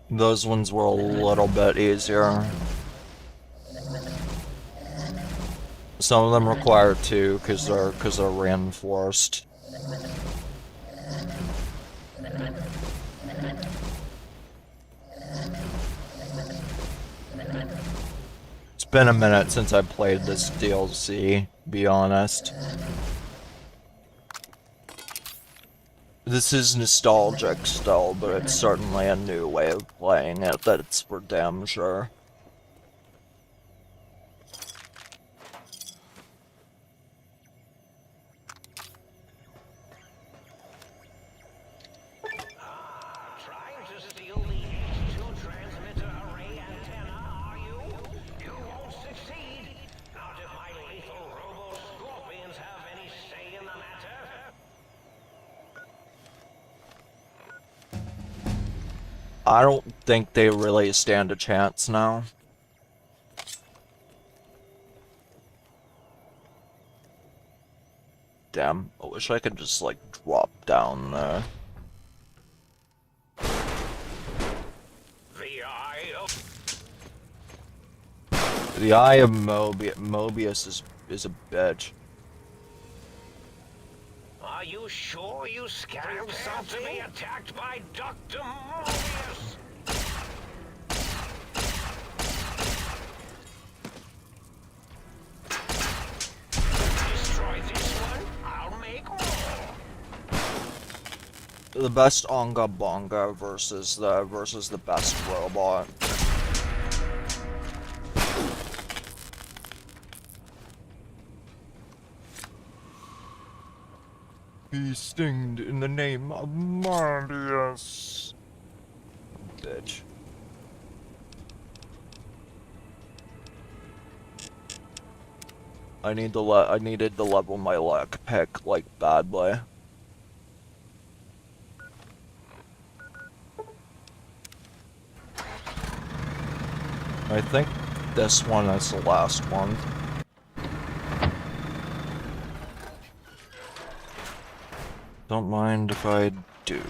Those ones were a little bit easier. Some of them require two because they're reinforced. It's been a minute since I played this DLC, be honest. This is nostalgic still, but it's certainly a new way of playing it, that's for damn sure. Trying to steal the H2 transmitter array antenna, are you? You won't succeed. Not if my lethal robo-scorpions have any say in the matter. I don't think they really stand a chance now. Damn, I wish I could just, like, drop down there. The eye of... The Eye of Mobius is a bitch. Are you sure you scanned something? To be attacked by Dr. Morbius. Destroy this one, I'll make more. The best Onga Bonga versus the best robot. He stinged in the name of Morbius. Bitch. I needed to level my luck pick, like, badly. I think this one is the last one. Don't mind if I do.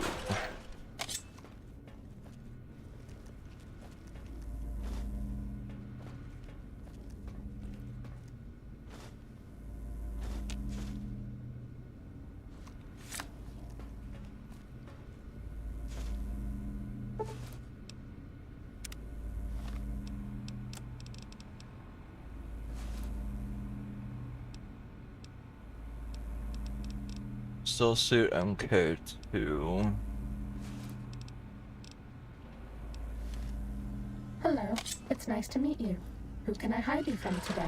Still suit MK2. Hello, it's nice to meet you. Who can I hide you from today?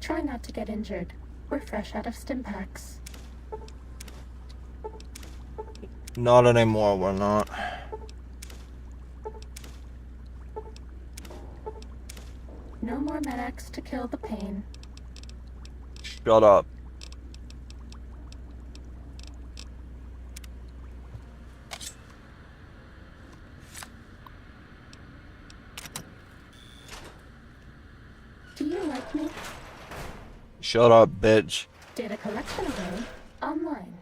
Try not to get injured. We're fresh out of stim packs. Not anymore, we're not. No more medics to kill the pain. Shut up. Do you like me? Shut up, bitch. Data collection array online.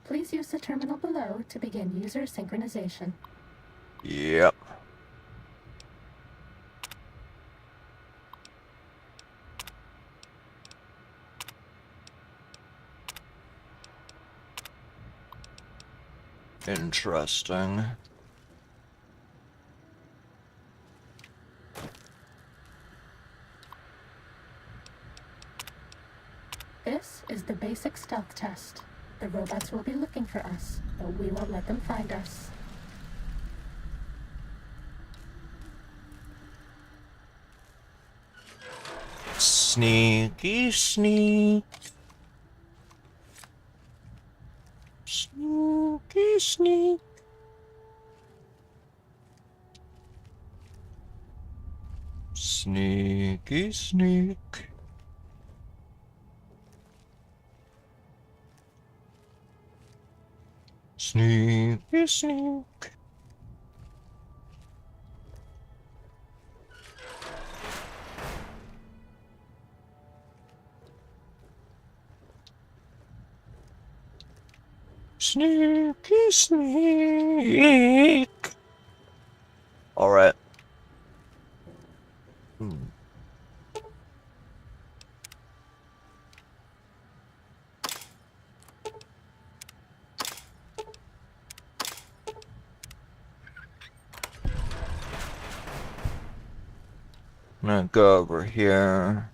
Please use the terminal below to begin user synchronization. Yep. Interesting. This is the basic stealth test. The robots will be looking for us, but we won't let them find us. Sneaky sneak. Sneaky sneak. Sneaky sneak. Sneaky sneak. Sneaky sneak. All right. I'm gonna go over here.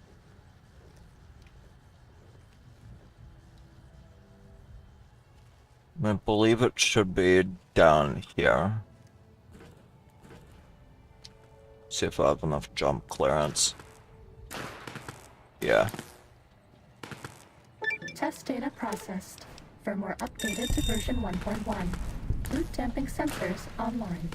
I believe it should be down here. See if I have enough jump clearance. Yeah. Test data processed. Firmware updated to version 1.1. Boot damping sensors online.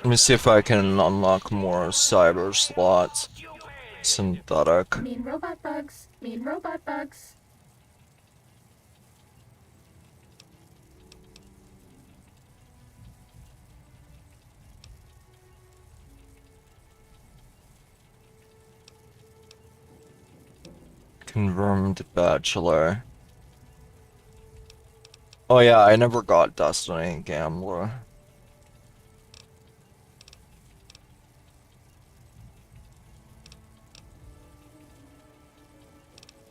Let me see if I can unlock more cyber slots. Synthetic. Mean robot bugs. Mean robot bugs. Confirmed bachelor. Oh yeah, I never got Destiny Gambler.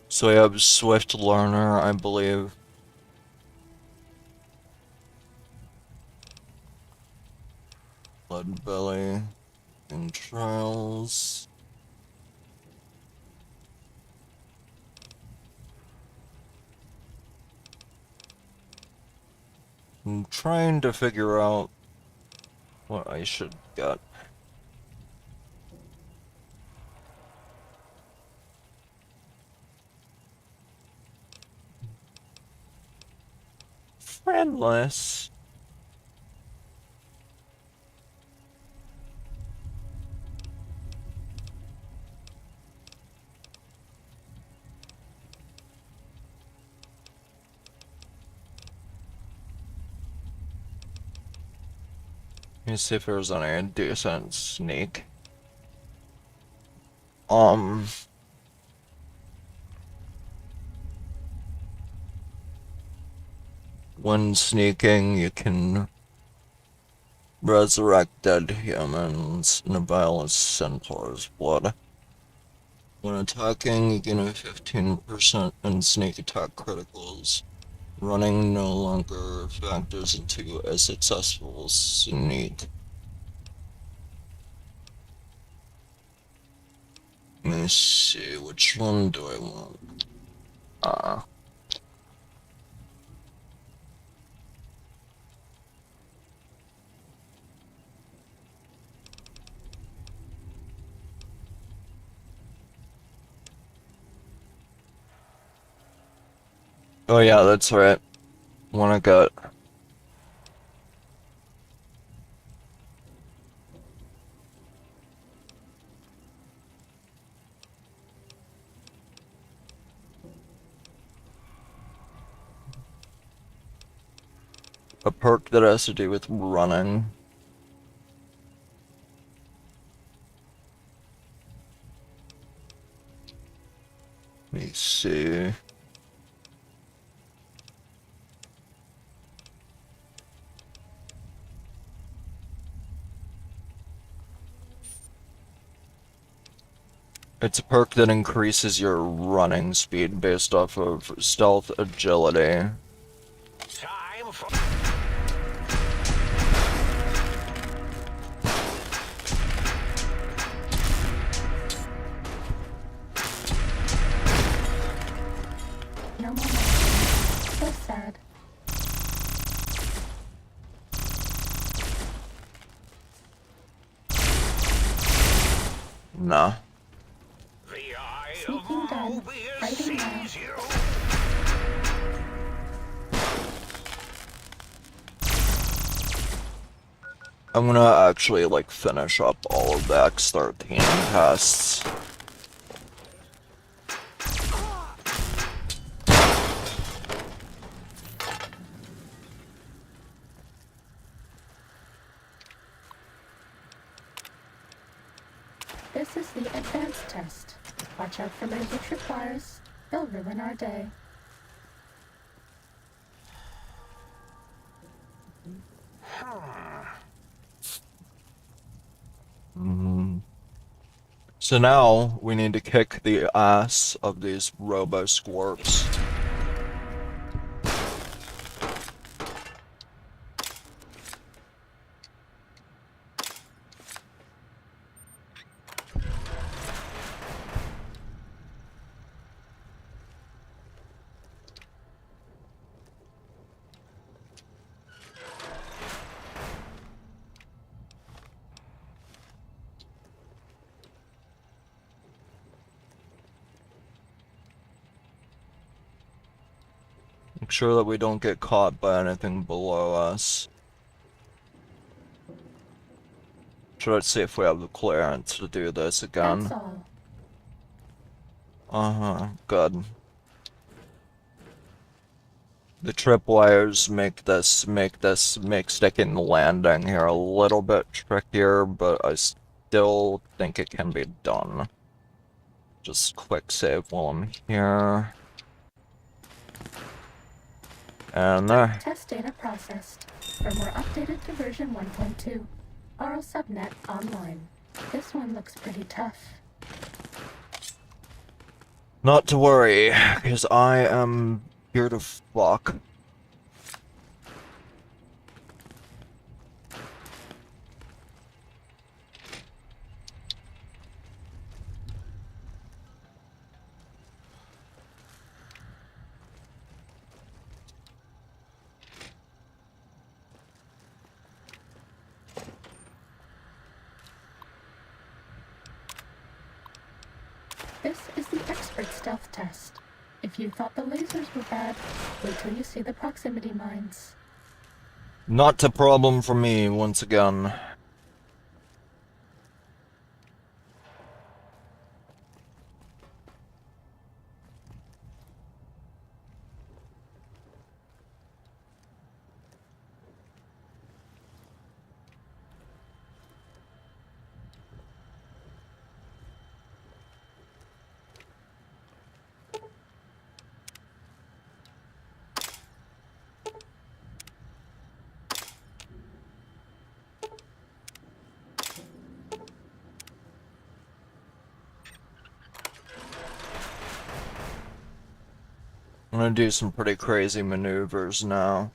So we have Swift Learner, I believe. Blood Belly. And Trials. I'm trying to figure out what I should get. Friendless. Let me see if there's any decent sneak. When sneaking, you can resurrect dead humans in a vial of centaur's blood. When attacking, you gain a 15% in sneak attack criticals. Running no longer factors into a successful sneak. Let me see, which one do I want? Oh yeah, that's right. One I got. A perk that has to do with running. Let me see. It's a perk that increases your running speed based off of stealth agility. Time for... No more mention. So sad. Nah. The eye Sneaking of done. Mobius Fighting now. sees you. I'm gonna actually, like, finish up all of the X13 tests. This is the advanced test. Watch out for laser tripwires. They'll ruin our day. So now, we need to kick the ass of these robo-squirps. Make sure that we don't get caught by anything below us. Try to see if we have the clearance to do this That's again. all. Good. The tripwires make sticking the landing here a little bit trickier, but I still think it can be done. Just quick save while I'm here. And there. Test data processed. Firmware updated to version 1.2. Aural subnet online. This one looks pretty tough. Not to worry, because I am here to fuck. This is the expert stealth test. If you thought the lasers were bad, wait till you see the proximity mines. Not a problem for me, once again. I'm gonna do some pretty crazy maneuvers now.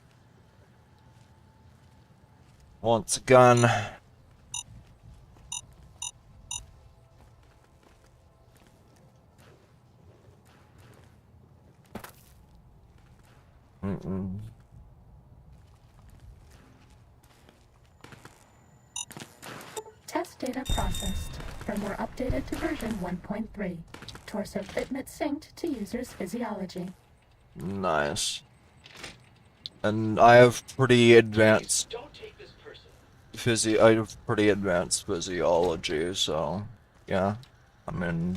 Once again. Mm-mm. Test data processed. Firmware updated to version 1.3. Torso fitment synced to user's physiology. Nice. And I have pretty advanced physiology, so yeah. I mean,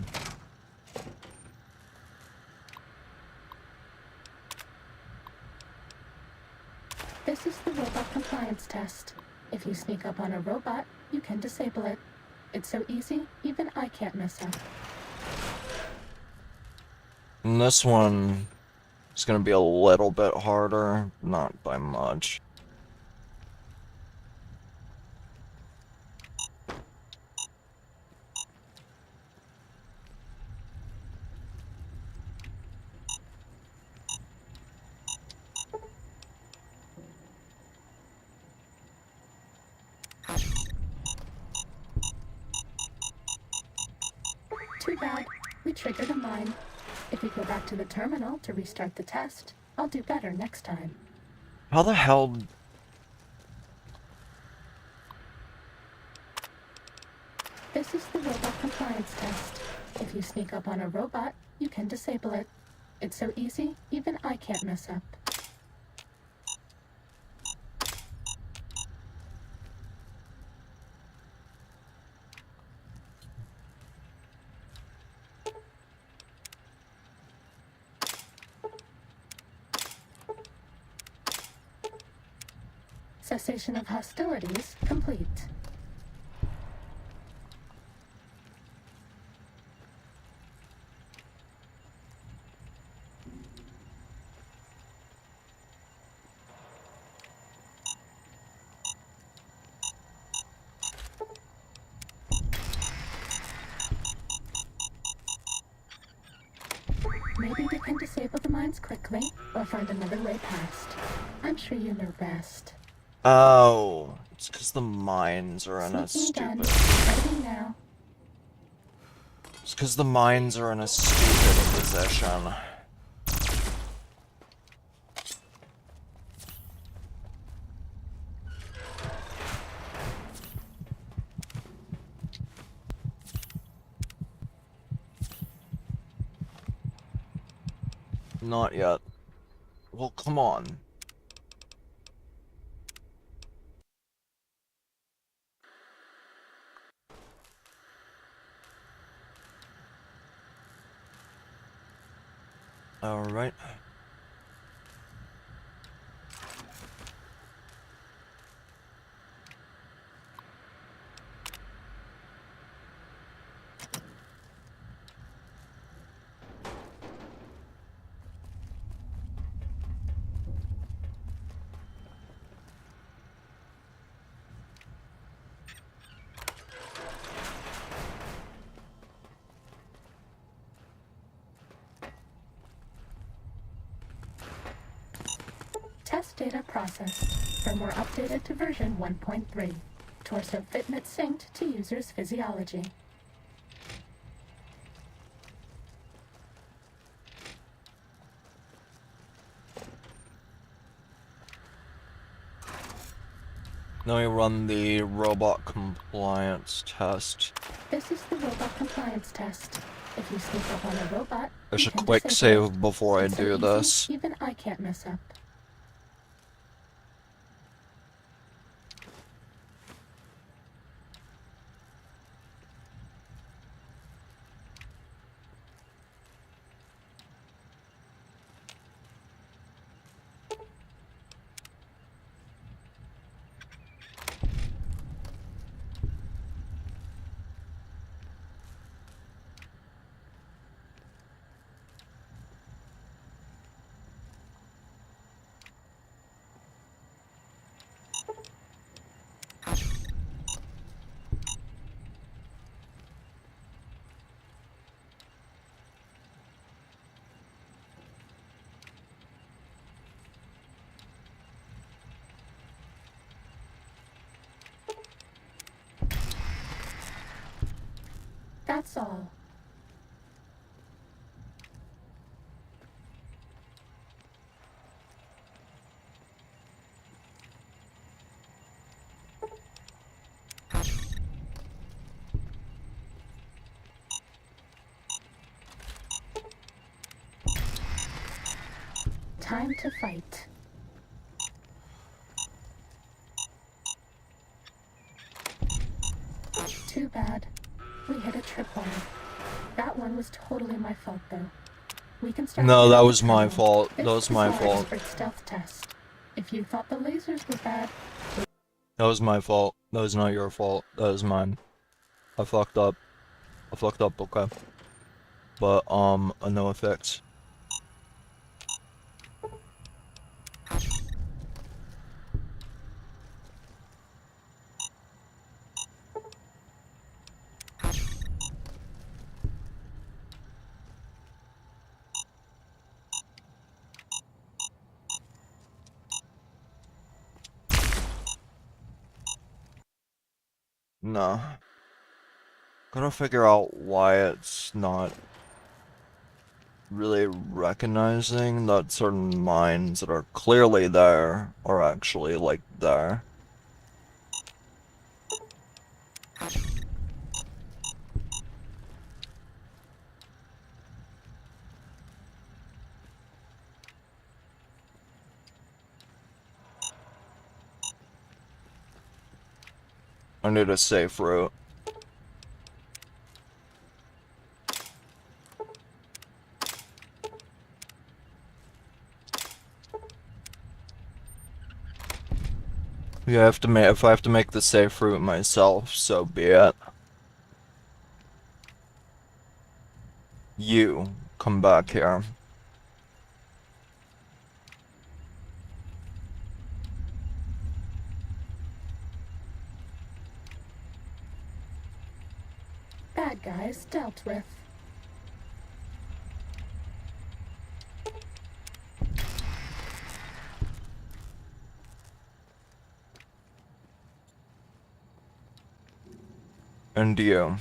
This is the robot compliance test. If you sneak up on a robot, you can disable it. It's so easy, even I can't mess up. and this one is gonna be a little bit harder, not by much. Too bad. We triggered a mine. If you go back to the terminal to restart the test, I'll do better next time. How the hell? This is the robot compliance test. If you sneak up on a robot, you can disable it. It's so easy, even I can't mess up. Cessation of hostilities complete. Maybe we can disable the mines quickly, or find another way past. I'm sure you know best. Oh, it's because the mines are in a Sneaking done. stupid. Ready now. It's because the mines are in a stupid position. Not yet. Well, come on. Alright. Test data processed. Firmware updated to version 1.3. Torso fitment synced to user's physiology. Now we run the robot compliance test. This is the robot compliance test. If you sneak up on a robot, I you should can quick disable it. save before I It's so do easy, this. even I can't mess up. That's all. time to fight. Too bad. We hit a tripwire. That one was totally my fault, though. We can start. No, that getting was my trouble. fault. This That was is my our fault. expert stealth test. If you thought the lasers were bad, That was my fault. That was not your fault. That was mine. I fucked up. I fucked up, okay. But, no effects. No. Gotta figure out why it's not really recognizing that certain mines that are clearly there are actually, like, there. I need a safe route. You have to make, if I have to make the safe route myself, so be it. You, come back here. bad guys dealt with. And you.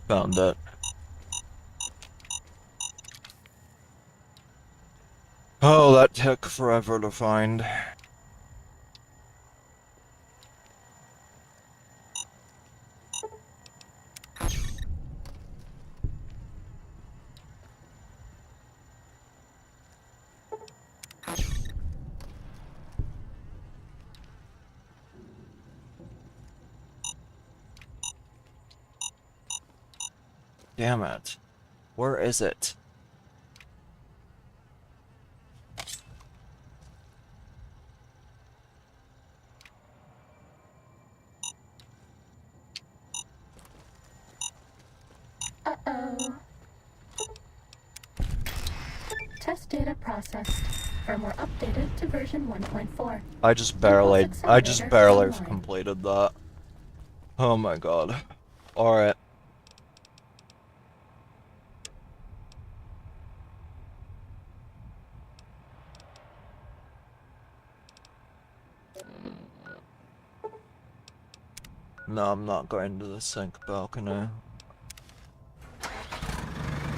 Found it. Oh, that took forever to find. Damn it. Where is it? Uh-oh. Test data processed. Firmware updated to version 1.4. I just barely online. completed that. Oh my god. Alright. No, I'm not going to the sink balcony.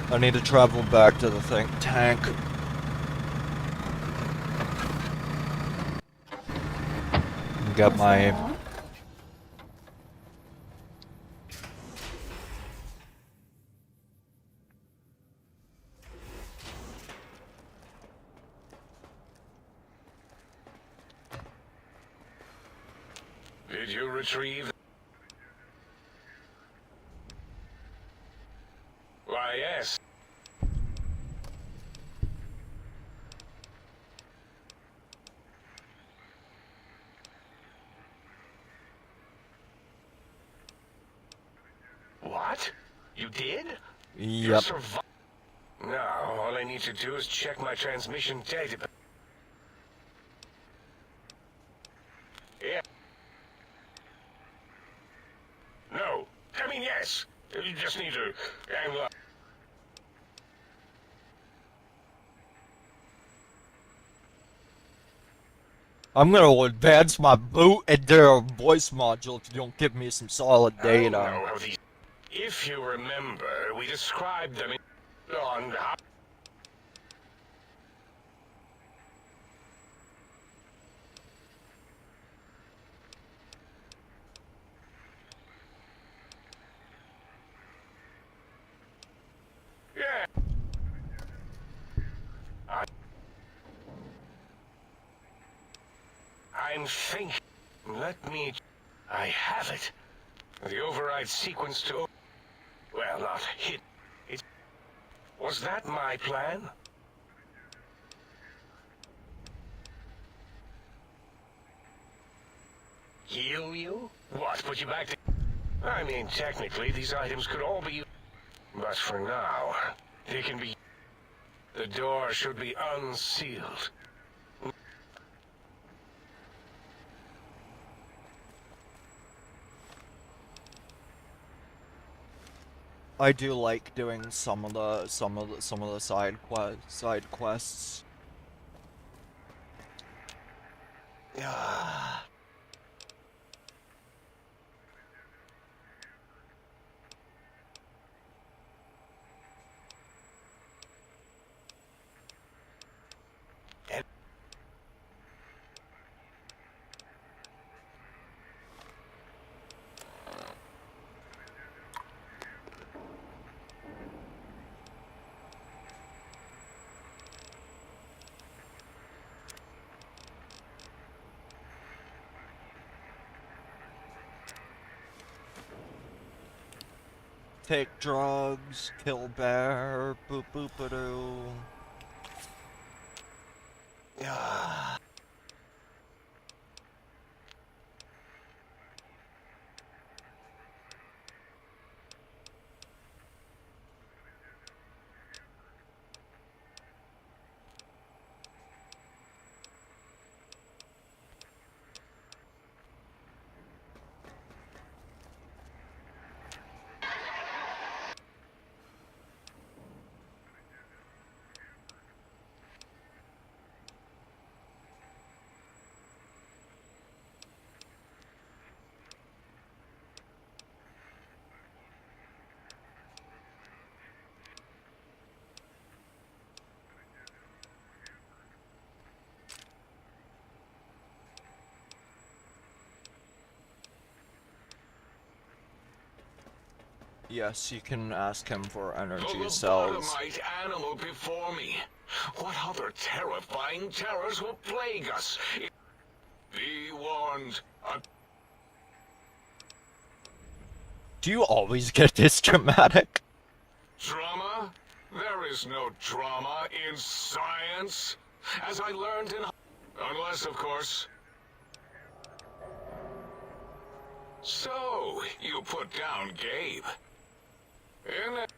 I need to travel back to the think tank. Get my... Did you retrieve? Why, yes. What? You did? You Yep. survived? Now, all I need to do is check my transmission database. Yeah. No. I mean, yes. You just need to analyze. I'm gonna advance my boot and their voice module if you don't give me some solid I don't data. know how these... If you remember, we described them on how... Yeah. I'm thinking... Let me... I have it. The override sequence to... Well, not hit. It... Was that my plan? Heal you? What, put you back to... I mean, technically, these items could all be... But for now, they can be... The door should be unsealed. I do like doing some of the side quests. Ah. Take drugs, kill bear, boop boop-a-doo. Ah. Yes, you can ask him for The energy cells. lobotomite animal before me. What other terrifying terrors will plague us? Be warned. Do you always get this dramatic? Drama? There is no drama in science. As I learned in... Unless, of course... So, you put down Gabe. In it...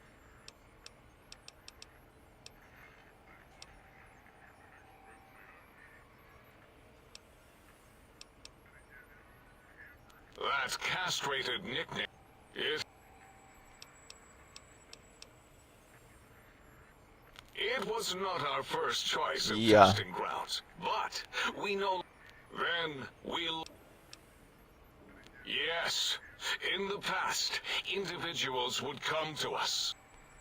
That castrated nickname is... It was not our first choice of testing grounds, but we know... Then we'll... Yes, in the past, individuals would come to us.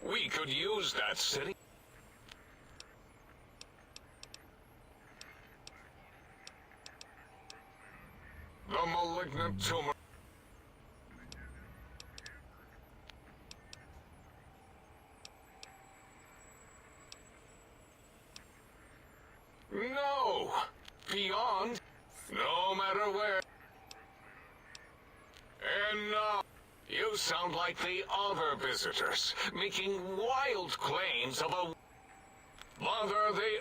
We could use that city. The malignant tumor... No! Beyond, no matter where. And now, you sound like the other visitors, making wild claims of a... Mother, they...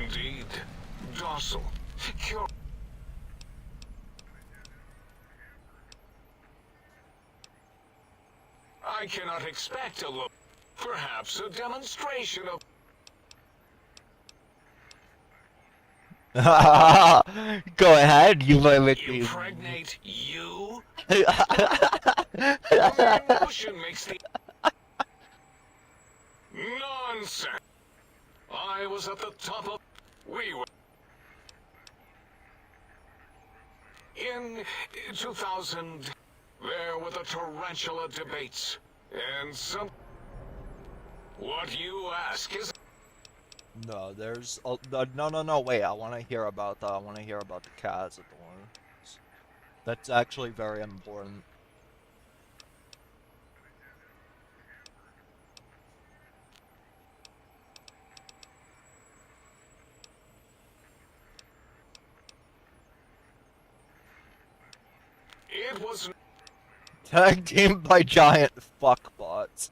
Indeed, docile, cure... I cannot expect a look. Perhaps a demonstration of... Go ahead, you might make me... Impregnate you? The mere notion makes the... Nonsense! I was at the top of... We were... In 2000, there were the tarantula debates, and some... What you ask is... No, there's no, wait, I want to hear about that. I want to hear about the Cazadors. That's actually very important. It was... Tag teamed by giant fuckbots.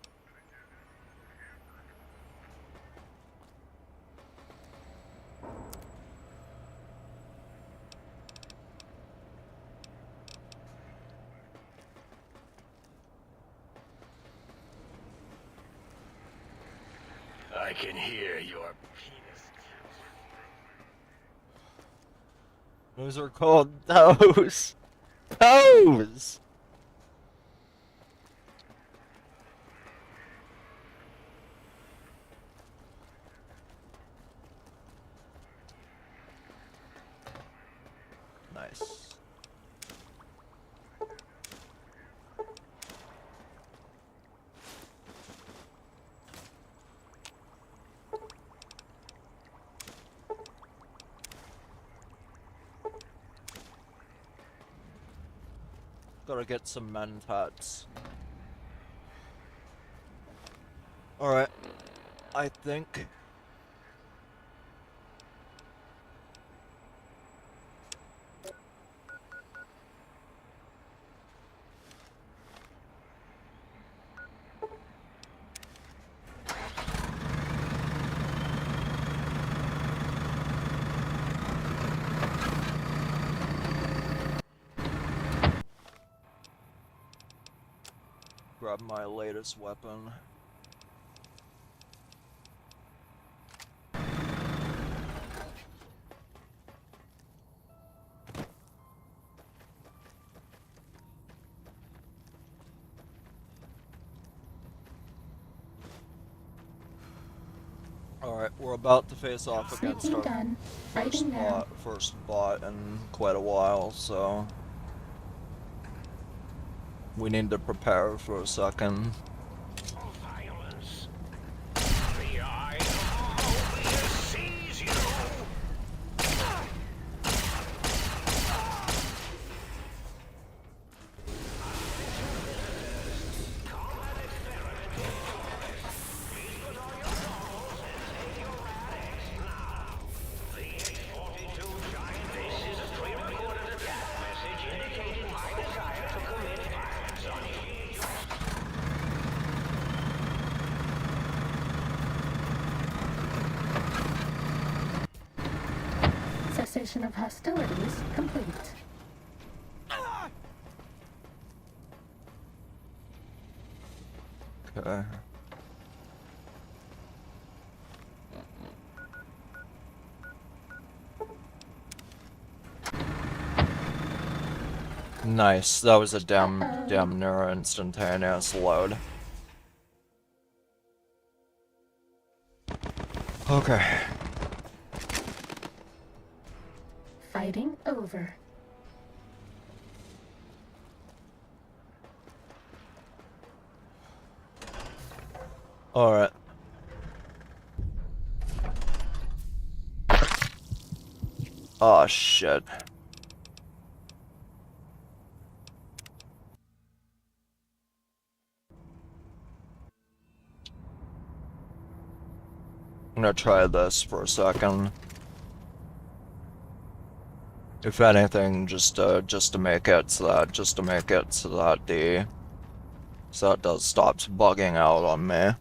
I can hear your penis. Those are called toes. Toes! Nice. Gotta get some mentats. Alright. I think... grab my latest weapon. Alright, we're about to face off against Sneaking our done. Fighting now. first bot in quite a while, so... we need to prepare for a second. Violence. The eye of Mobius sees you! Cessation of hostilities complete. Okay. Nice, that was a damn near instantaneous load. Okay. Fighting over. Alright. Oh shit. I'm gonna try this for a second. If anything, just to make it so that it does stops bugging out on me.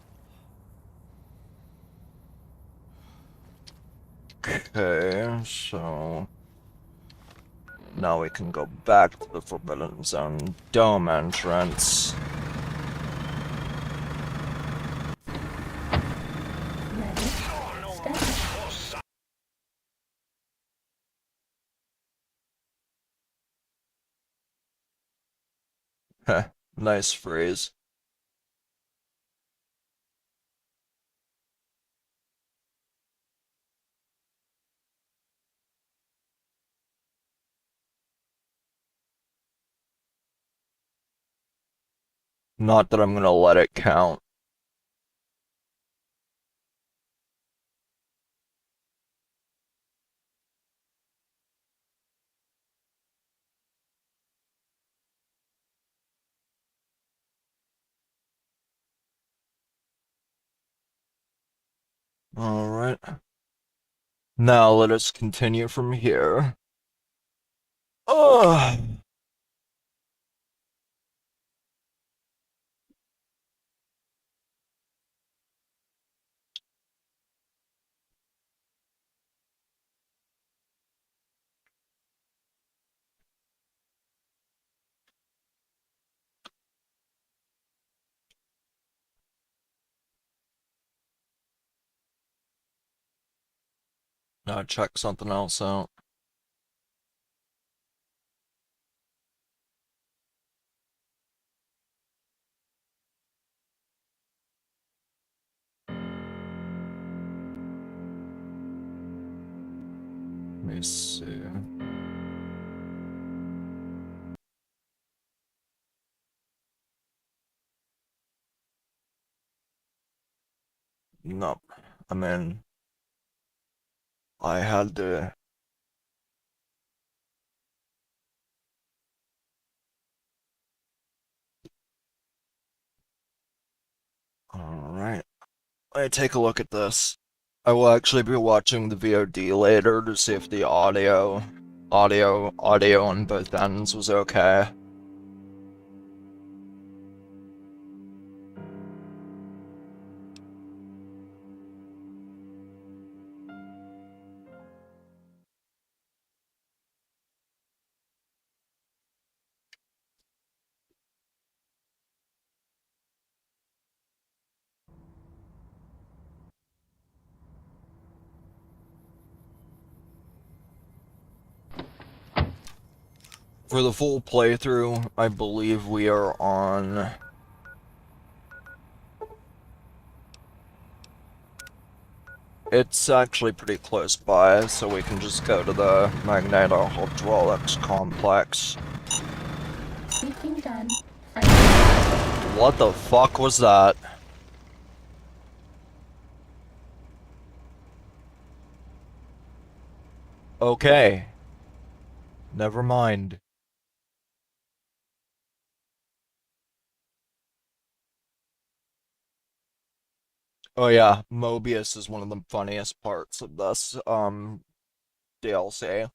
Okay, so now we can go back to the Forbidden Zone dome entrance. Ready. Steady. Heh, nice freeze. Not that I'm gonna let it count. Alright. Now let us continue from here. Ugh. Now check something else out. Let me see. No, I mean, I had to. Alright, let me take a look at this. I will actually be watching the VOD later to see if the audio on both ends was okay. For the full playthrough, I believe we are on... It's actually pretty close by, so we can just go to the magneto-hydraulics complex. Speaking done. What the fuck was that? Okay. Never mind. Oh yeah, Mobius is one of the funniest parts of this, DLC.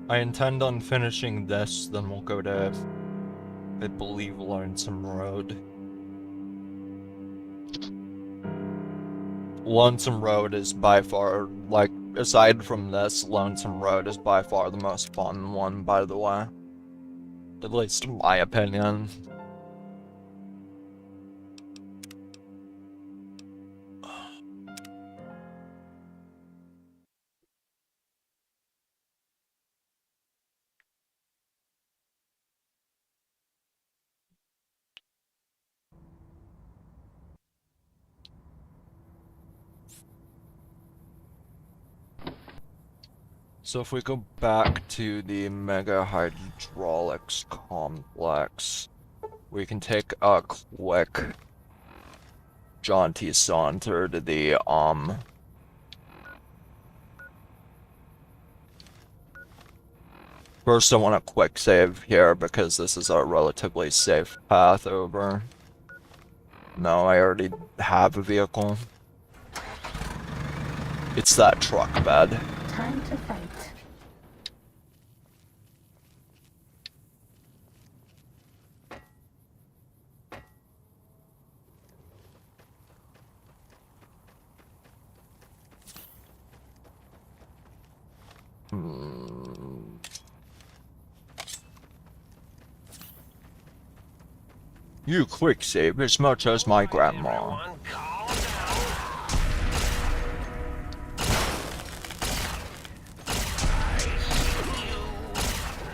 I intend on finishing this, then we'll go to, I believe, Lonesome Road. Lonesome Road is by far, like, aside from this, Lonesome Road is by far the most fun one, by the way. At least in my opinion. So if we go back to the Mega Hydraulics Complex, we can take a quick jaunty saunter to the, First I want a quick save here because this is a relatively safe path over. No, I already have a vehicle. It's that truck bed. Time to fight. You quick save as much as my grandma. Everyone, calm down.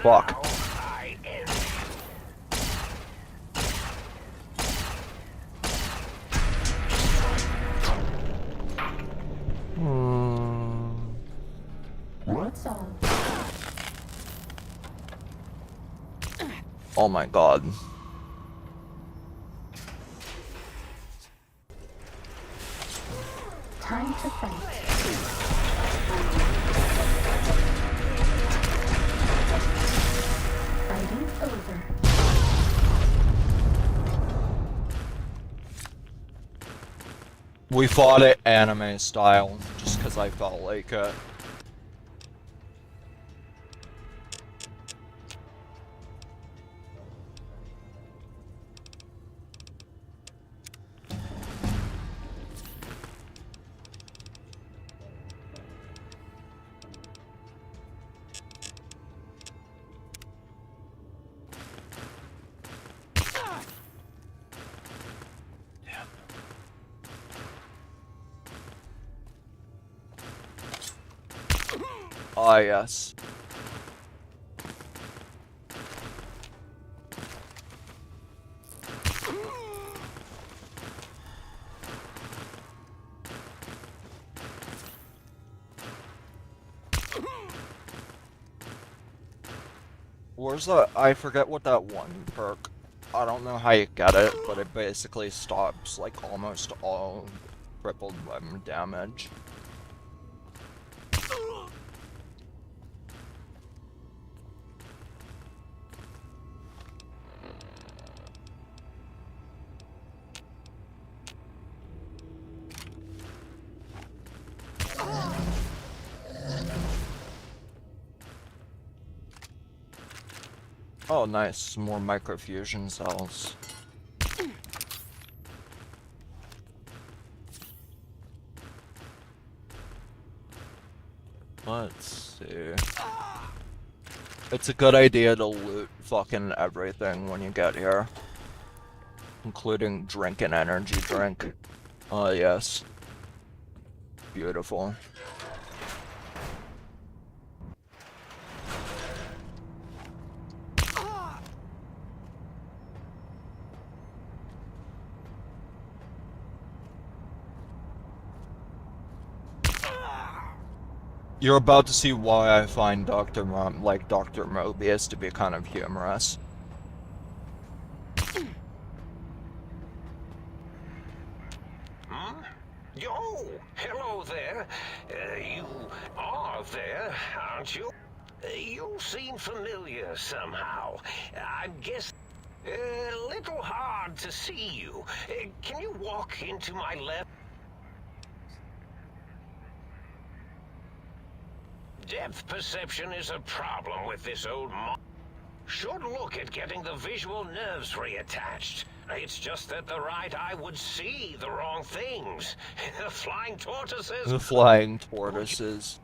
Fuck. I end That's all. Oh my god. Time to fight. Fighting over. We fought it anime style, just because I felt like it. Ah, yes. Where's that? I forget what that one perk. I don't know how you get it, but it basically stops like almost all crippled weapon damage. Oh, nice. More microfusion cells. Let's see. It's a good idea to loot fucking everything when you get here. Including drink and energy drink. Oh, yes. Beautiful. You're about to see why I find Dr. Mobius to be kind of humorous. Oh, hello there. You are there, aren't you? You seem familiar somehow. I guess a little hard to see you. Can you walk into my left? Depth perception is a problem with this old Should look at getting the visual nerves reattached. It's just that the right eye would see the wrong things. The flying tortoises. The flying tortoises.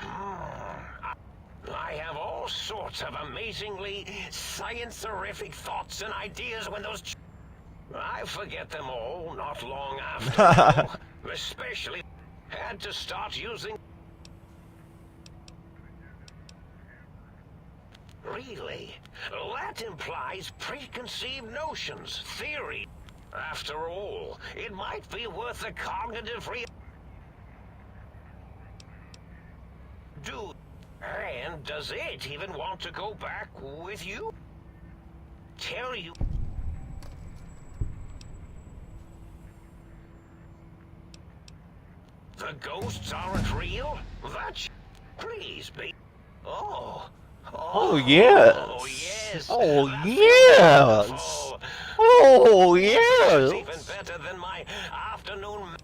I have all sorts of amazingly science-erific thoughts and ideas when those... I forget them all not long after. Especially had to start using... Really? That implies preconceived notions, theory. After all, it might be worth a cognitive And does it even want to go back with you? Tell you... The ghosts aren't real? Please be... Oh, yes. Oh, yes. Oh, That's yes. wonderful. Oh, It's yes. even better than my afternoon...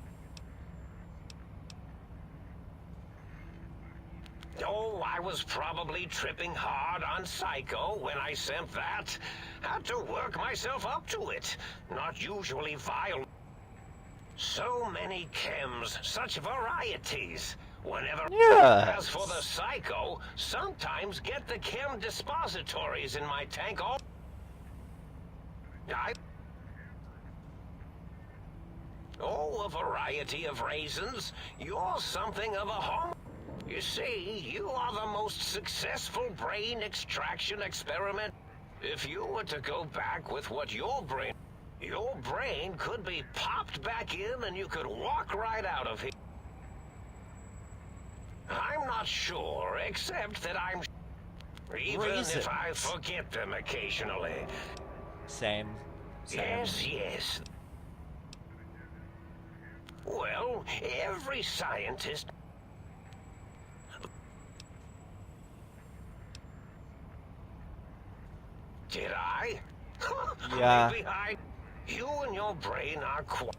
Oh, I was probably tripping hard on Psycho when I sent that. Had to work myself up to it. Not usually vile. So many chems, such varieties. Whenever Yes. As for the psycho, sometimes get the chem dispositories in my tank all a variety of raisins. You're something of a home. You see, you are the most successful brain extraction experiment. If you were to go back with what your brain could be popped back in and you could walk right out of here. I'm not sure, except that I'm even if I Raisins. forget them occasionally. Same. Yes, yes. Well, every scientist... Did I? Yeah. Maybe You and your brain are quite...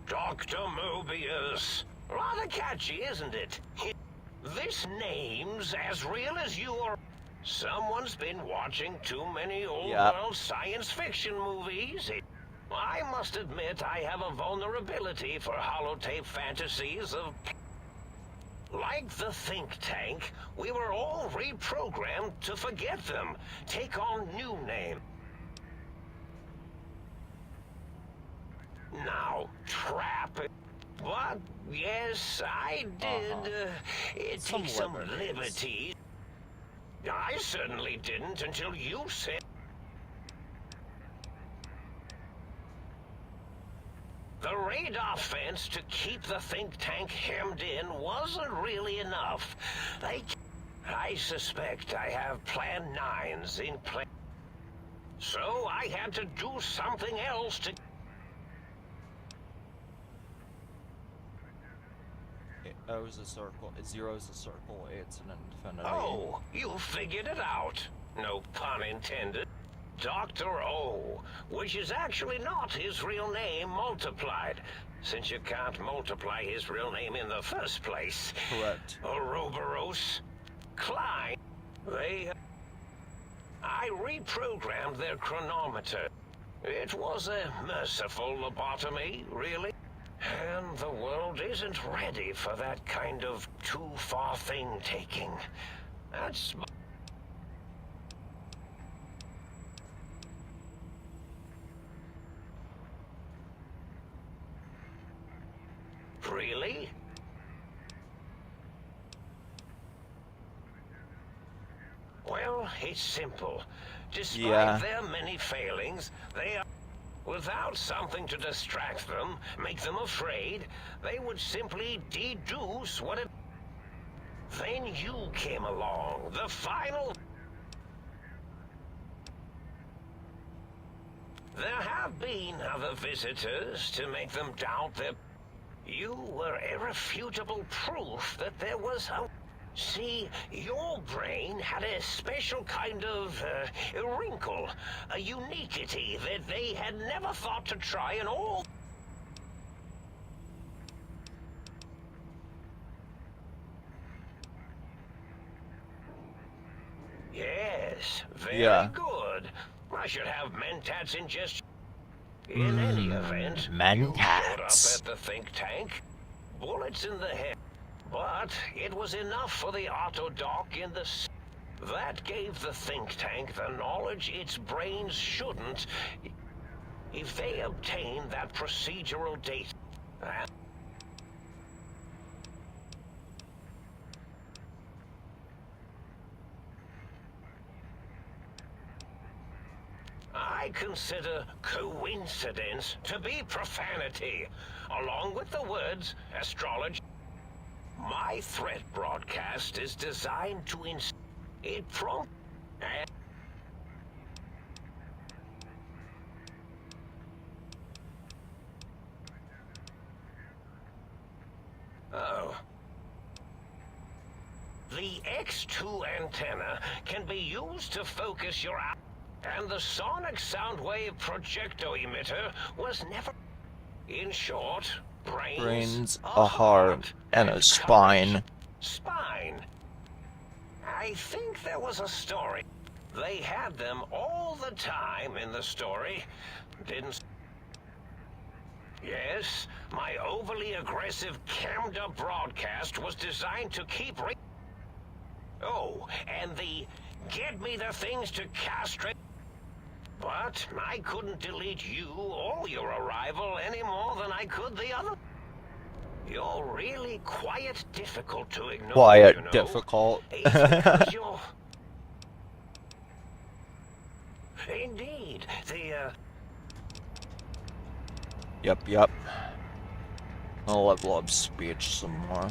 Dr. Mobius. Rather catchy, isn't it? This name's as real as you are. Someone's been watching too many old-world science fiction movies. I must admit I have a vulnerability for holotape fantasies of... Like the think tank, we were all reprogrammed to forget them, take on new names. Now, trap it. But, yes, I did take some liberties. I certainly didn't until you said... The radar fence to keep the think tank hemmed in wasn't really enough. I suspect I have Plan 9s in place. So I had to do something else to... O's a circle, zero's a circle, eight's an infinity. Oh, you figured it out. No pun intended. Dr. O, which is actually not his real name multiplied, since you can't multiply his real name in the first place. Correct. Ouroboros, Klein, I reprogrammed their chronometer. It was a merciful lobotomy, really. And the world isn't ready for that kind of too-far thing-taking. That's... Really? Well, it's simple. Despite their many failings, they are... Without something to distract them, make them afraid, they would simply deduce what it... Then you came along, the final... There have been other visitors to make them doubt their... You were irrefutable proof that there was a... See, your brain had a special kind of wrinkle, a uniquity that they had never thought to try in all... Yes, very good. I should have mentats in just... In any event, you showed up at the think tank. Bullets in the head. But it was enough for the autodoc in the... That gave the think tank the knowledge its brains shouldn't. If they obtained that procedural data... I consider coincidence to be profanity, along with the words astrology. My threat broadcast is designed to it prompt... Oh. The X2 antenna can be used to focus your... And the sonic sound wave projecto emitter was never... In short, brains, a heart, and a spine. Spine. I think there was a story. They had them all the time in the story, didn't... Yes, my overly aggressive, cammed-up broadcast was designed to keep... Oh, and the get me the things to castrate... But I couldn't delete you or your arrival any more than I could the other. You're really quite difficult to ignore, Quiet, you know. difficult. It's because you're... Indeed, Yep. I'll level up speech some more.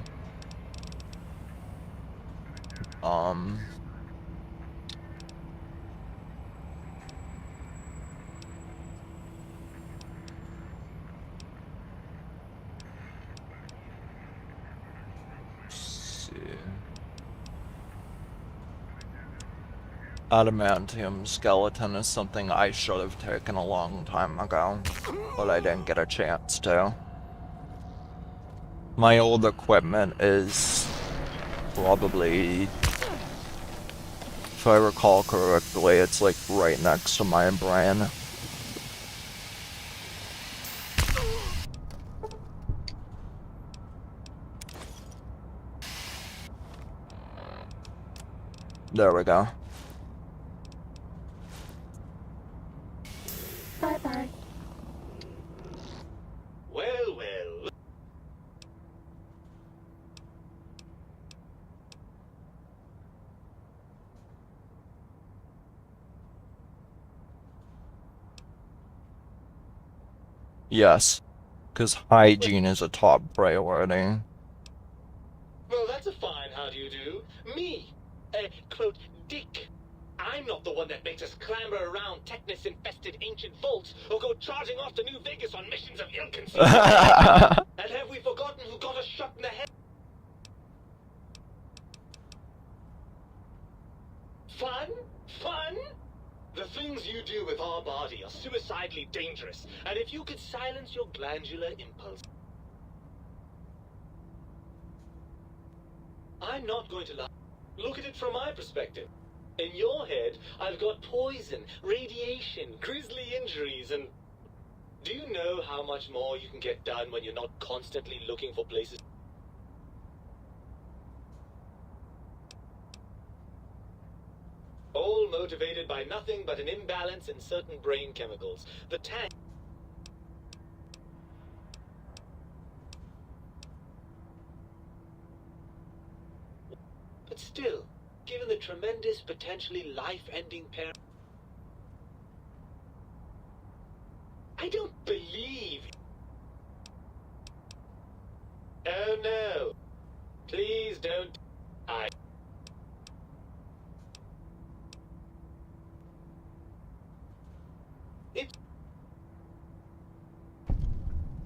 Adamantium skeleton is something I should have taken a long time ago, but I didn't get a chance to. My old equipment is probably, if I recall correctly, it's like right next to my brain. There we go. Bye-bye. Well. Yes, because hygiene is a top priority. Well, that's a fine how do you do. Me, quote, Dick. I'm not the one that makes us clamber around Technus-infested ancient vaults or go charging off to New Vegas on missions of ill-conceived. And have we forgotten who got us shot in the head? Fun? The things you do with our body are suicidally dangerous, and if you could silence your glandular impulse... I'm not going to lie. Look at it from my perspective. In your head, I've got poison, radiation, grisly injuries, and... Do you know how much more you can get done when you're not constantly looking for places? All motivated by nothing but an imbalance in certain brain chemicals. The tank... But still, given the tremendous, potentially life-ending peril... I don't believe... Oh no. Please don't...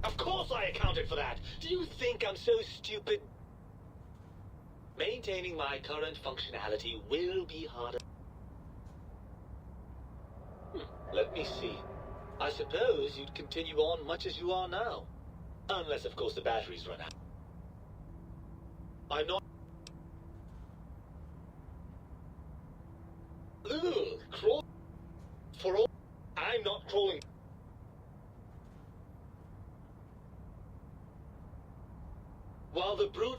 Of course I accounted for that! Do you think I'm so stupid? Maintaining my current functionality will be harder. Let me see. I suppose you'd continue on much as you are now. Unless, of course, the batteries run out. I'm not... Ugh, crawl... For all... I'm not crawling... While the brute...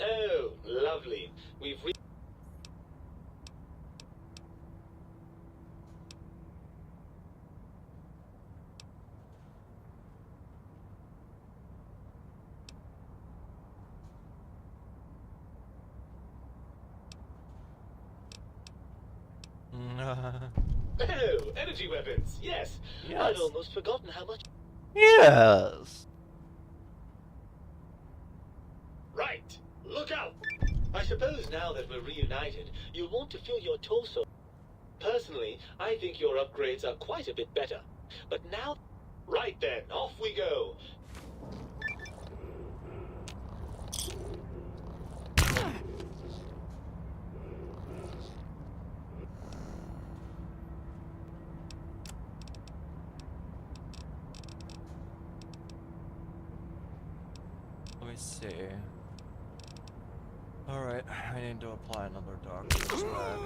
Oh, lovely. We've Oh, energy weapons, yes. I'd almost forgotten how much... Yes. Right, look out! I suppose now that we're reunited, you'll want to feel your torso. Personally, I think your upgrades are quite a bit better. But now... Right then, off we go! see. Alright, I need to apply another doctor's bag.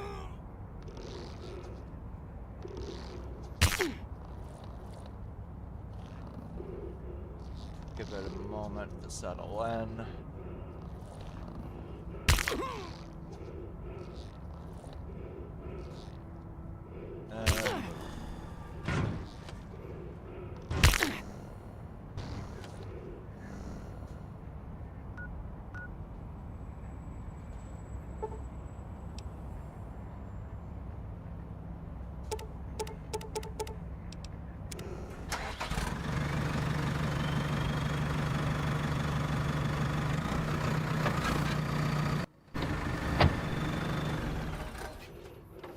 Give it a moment to settle in. And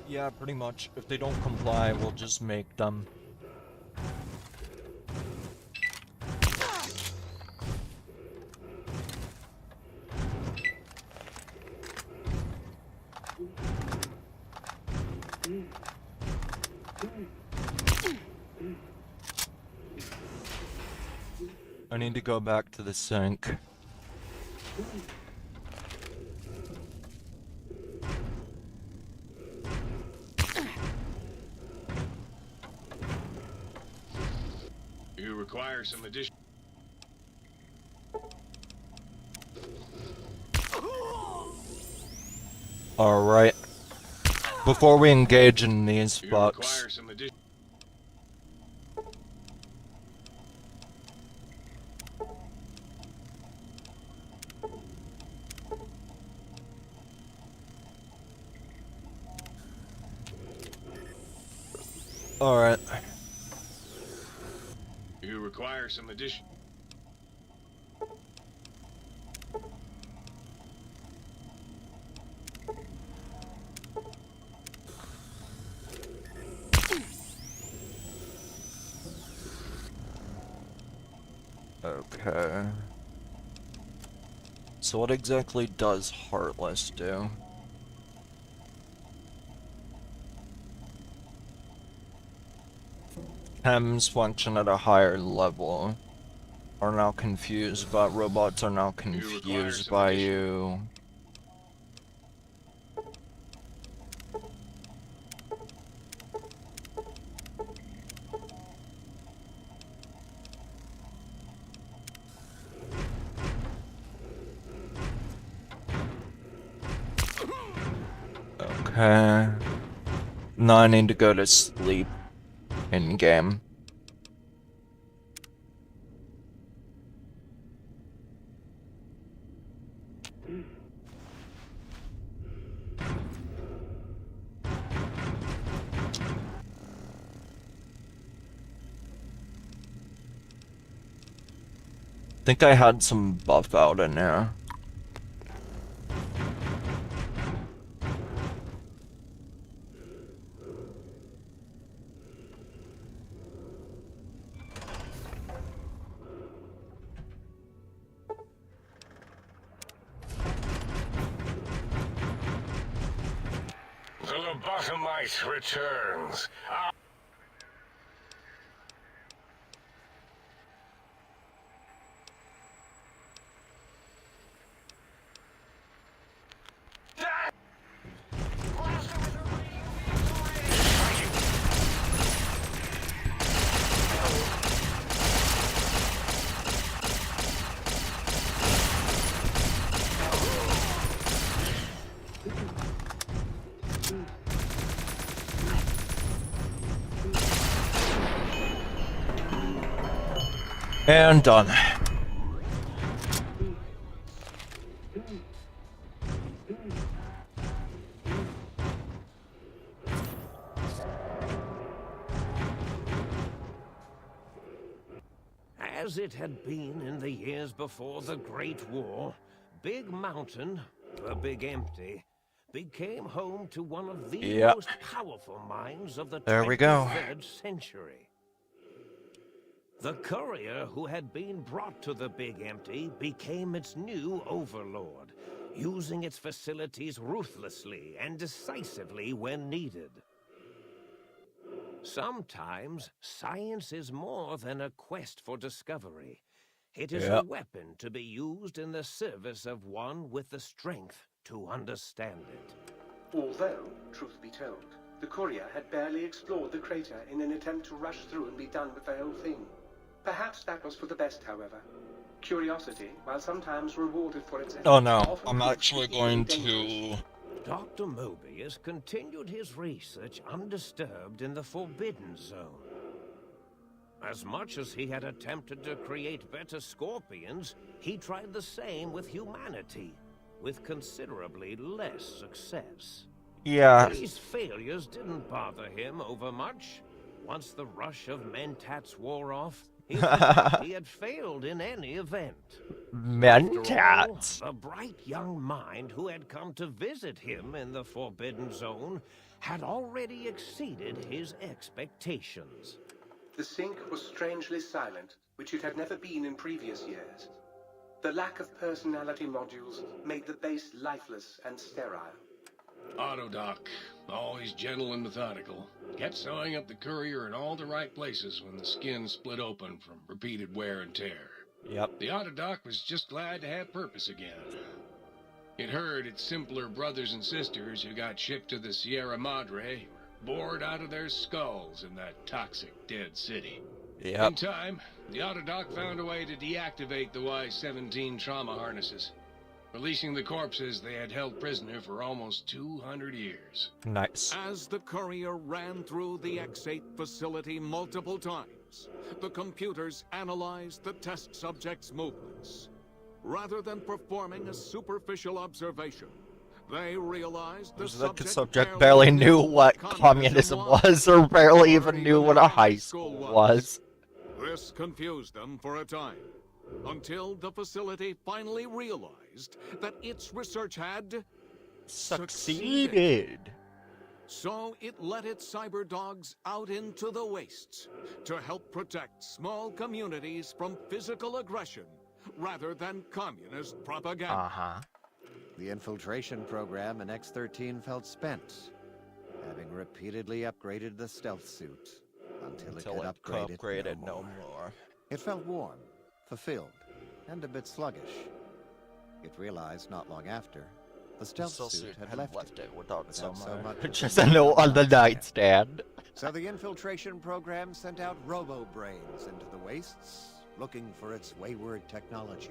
yeah, pretty much. If they don't comply, we'll just make them. I need to go back to the sink. You require some addition. Alright. Before we engage in these You fucks, require some addition. alright. You require some addition. Okay. So what exactly does Heartless do? Chems function at a higher level. Are now confused, but robots are now confused by you. Okay. Now I need to go to sleep in game. Think I had some buff out in there. The lobotomite returns. And done. As it had been in the years before the Great War, Big Mountain, the Big Empty, became home to one of the Yep. most powerful minds of the There we go. 23rd century. The courier who had been brought to the Big Empty became its new overlord, using its facilities ruthlessly and decisively when needed. Sometimes, science is more than a quest for discovery. It is a weapon to be used in the service of one with the strength to understand it. Although, truth be told, the courier had barely explored the crater in an attempt to rush through and be done with the whole thing. Perhaps that was for the best, however. Curiosity, while sometimes rewarded for its Oh no, often I'm proves actually equally going dangerous. to... Dr. Mobius continued his research undisturbed in the Forbidden Zone. As much as he had attempted to create better scorpions, he tried the same with humanity, with considerably less success. Yeah. These failures didn't bother him over much. Once the rush of mentats wore off, he forgot he had failed in any event. Mentats. The bright young mind who had come to visit him in the Forbidden Zone had already exceeded his expectations. The sink was strangely silent, which it had never been in previous years. The lack of personality modules made the base lifeless and sterile. Autodoc, always gentle and methodical, kept sewing up the courier in all the right places when the skin split open from repeated wear and tear. Yep. The Autodoc was just glad to have purpose again. It heard its simpler brothers and sisters who got shipped to the Sierra Madre were bored out of their skulls in that toxic dead city. Yep. In time, the Autodoc found a way to deactivate the Y-17 trauma harnesses, releasing the corpses they had held prisoner for almost 200 years. Nice. As the courier ran through the X8 facility multiple times, the computers analyzed the test subject's movements. Rather than performing a superficial observation, they realized the subject barely knew what communism was, or barely even knew what a high school was. This confused them for a time, until the facility finally realized that its research had Succeeded. So it let its cyber dogs out into the wastes to help protect small communities from physical aggression rather than communist propaganda. Uh-huh. The infiltration program in X-13 felt spent, having repeatedly upgraded the stealth suit until it could upgrade it no more. It felt warm, fulfilled, and a bit sluggish. It realized not long after, the stealth suit had left it without so much. as Just a note on the nightstand. So the infiltration program sent out robo-brains into the wastes, looking for its wayward technology.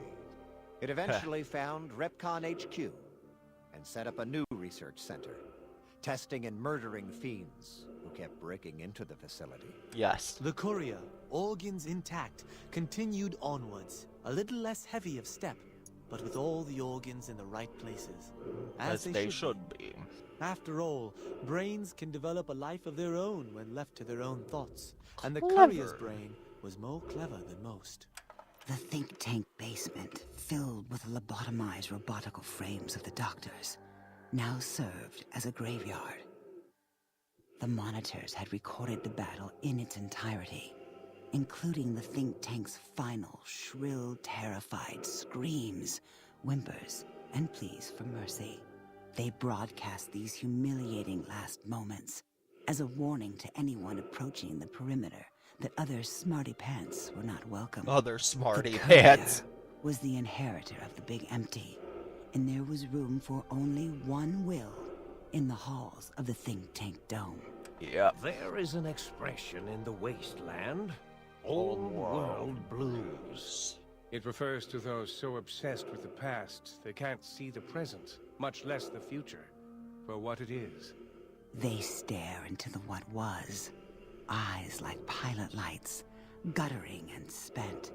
It eventually found Repcon HQ and set up a new research center, testing and murdering fiends who kept breaking into the facility. Yes. The courier, organs intact, continued onwards, a little less heavy of step, but with all the organs in the right places, as they should be. After all, brains can develop a life of their own when left to their own thoughts, and the courier's brain was more clever than most. The think tank basement, filled with lobotomized robotical frames of the doctors, now served as a graveyard. The monitors had recorded the battle in its entirety, including the think tank's final, shrill, terrified screams, whimpers, and pleas for mercy. They broadcast these humiliating last moments as a warning to anyone approaching the perimeter that other smarty pants were not welcome. Other smarty The pants. courier was the inheritor of the Big Empty, and there was room for only one will in the halls of the think tank dome. Yep. There is an expression in the wasteland, old world blues. It refers to those so obsessed with the past they can't see the present, much less the future, for what it is. They stare into the what was, eyes like pilot lights, guttering and spent,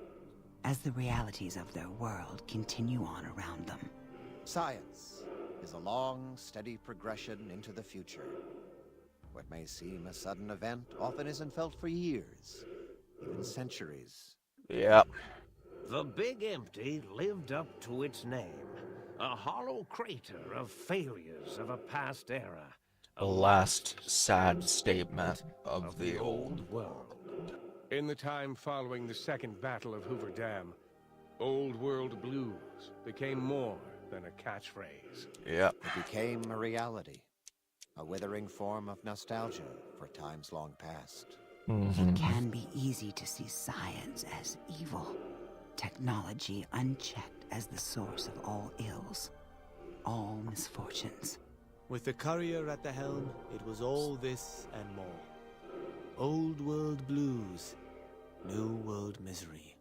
as the realities of their world continue on around them. Science is a long, steady progression into the future. What may seem a sudden event often isn't felt for years, even centuries. Yep. The Big Empty lived up to its name, a hollow crater of failures of a past era. The last sad statement of the old world. In the time following the Second Battle of Hoover Dam, Old World Blues became more than a catchphrase. Yep. It became a reality, a withering form of nostalgia for times long past. It can be easy to see science as evil, technology unchecked as the source of all ills, all misfortunes. With the courier at the helm, it was all this and more. Old world blues, new world misery.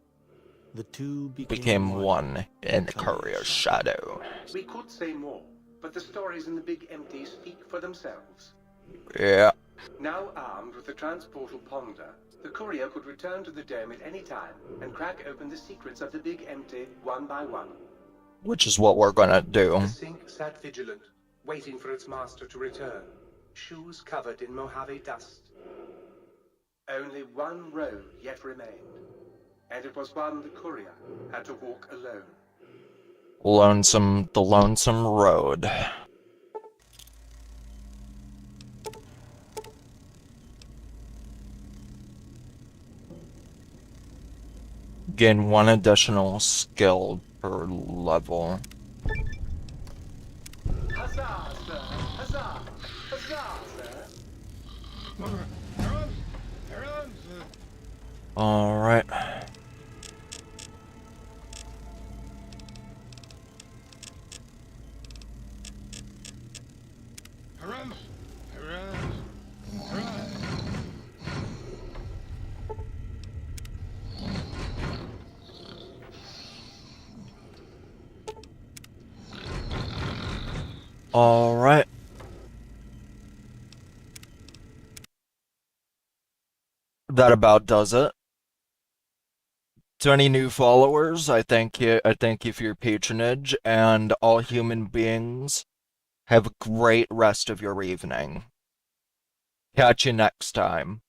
The two became one in the courier's shadow. We could say more, but the stories in the Big Empty speak for themselves. Yeah. Now armed with the transportal ponder, the courier could return to the dome at any time and crack open the secrets of the Big Empty one by one. Which is what we're gonna do. The sink sat vigilant, waiting for its master to return, shoes covered in Mojave dust. Only one road yet remained, and it was one the courier had to walk alone. The lonesome road. Gain 1 additional skill per level. Huzzah, sir! Huzzah! Huzzah, sir! Alright. Alright. That about does it. To any new followers, I thank you for your patronage, and all human beings, have a great rest of your evening. Catch you next time.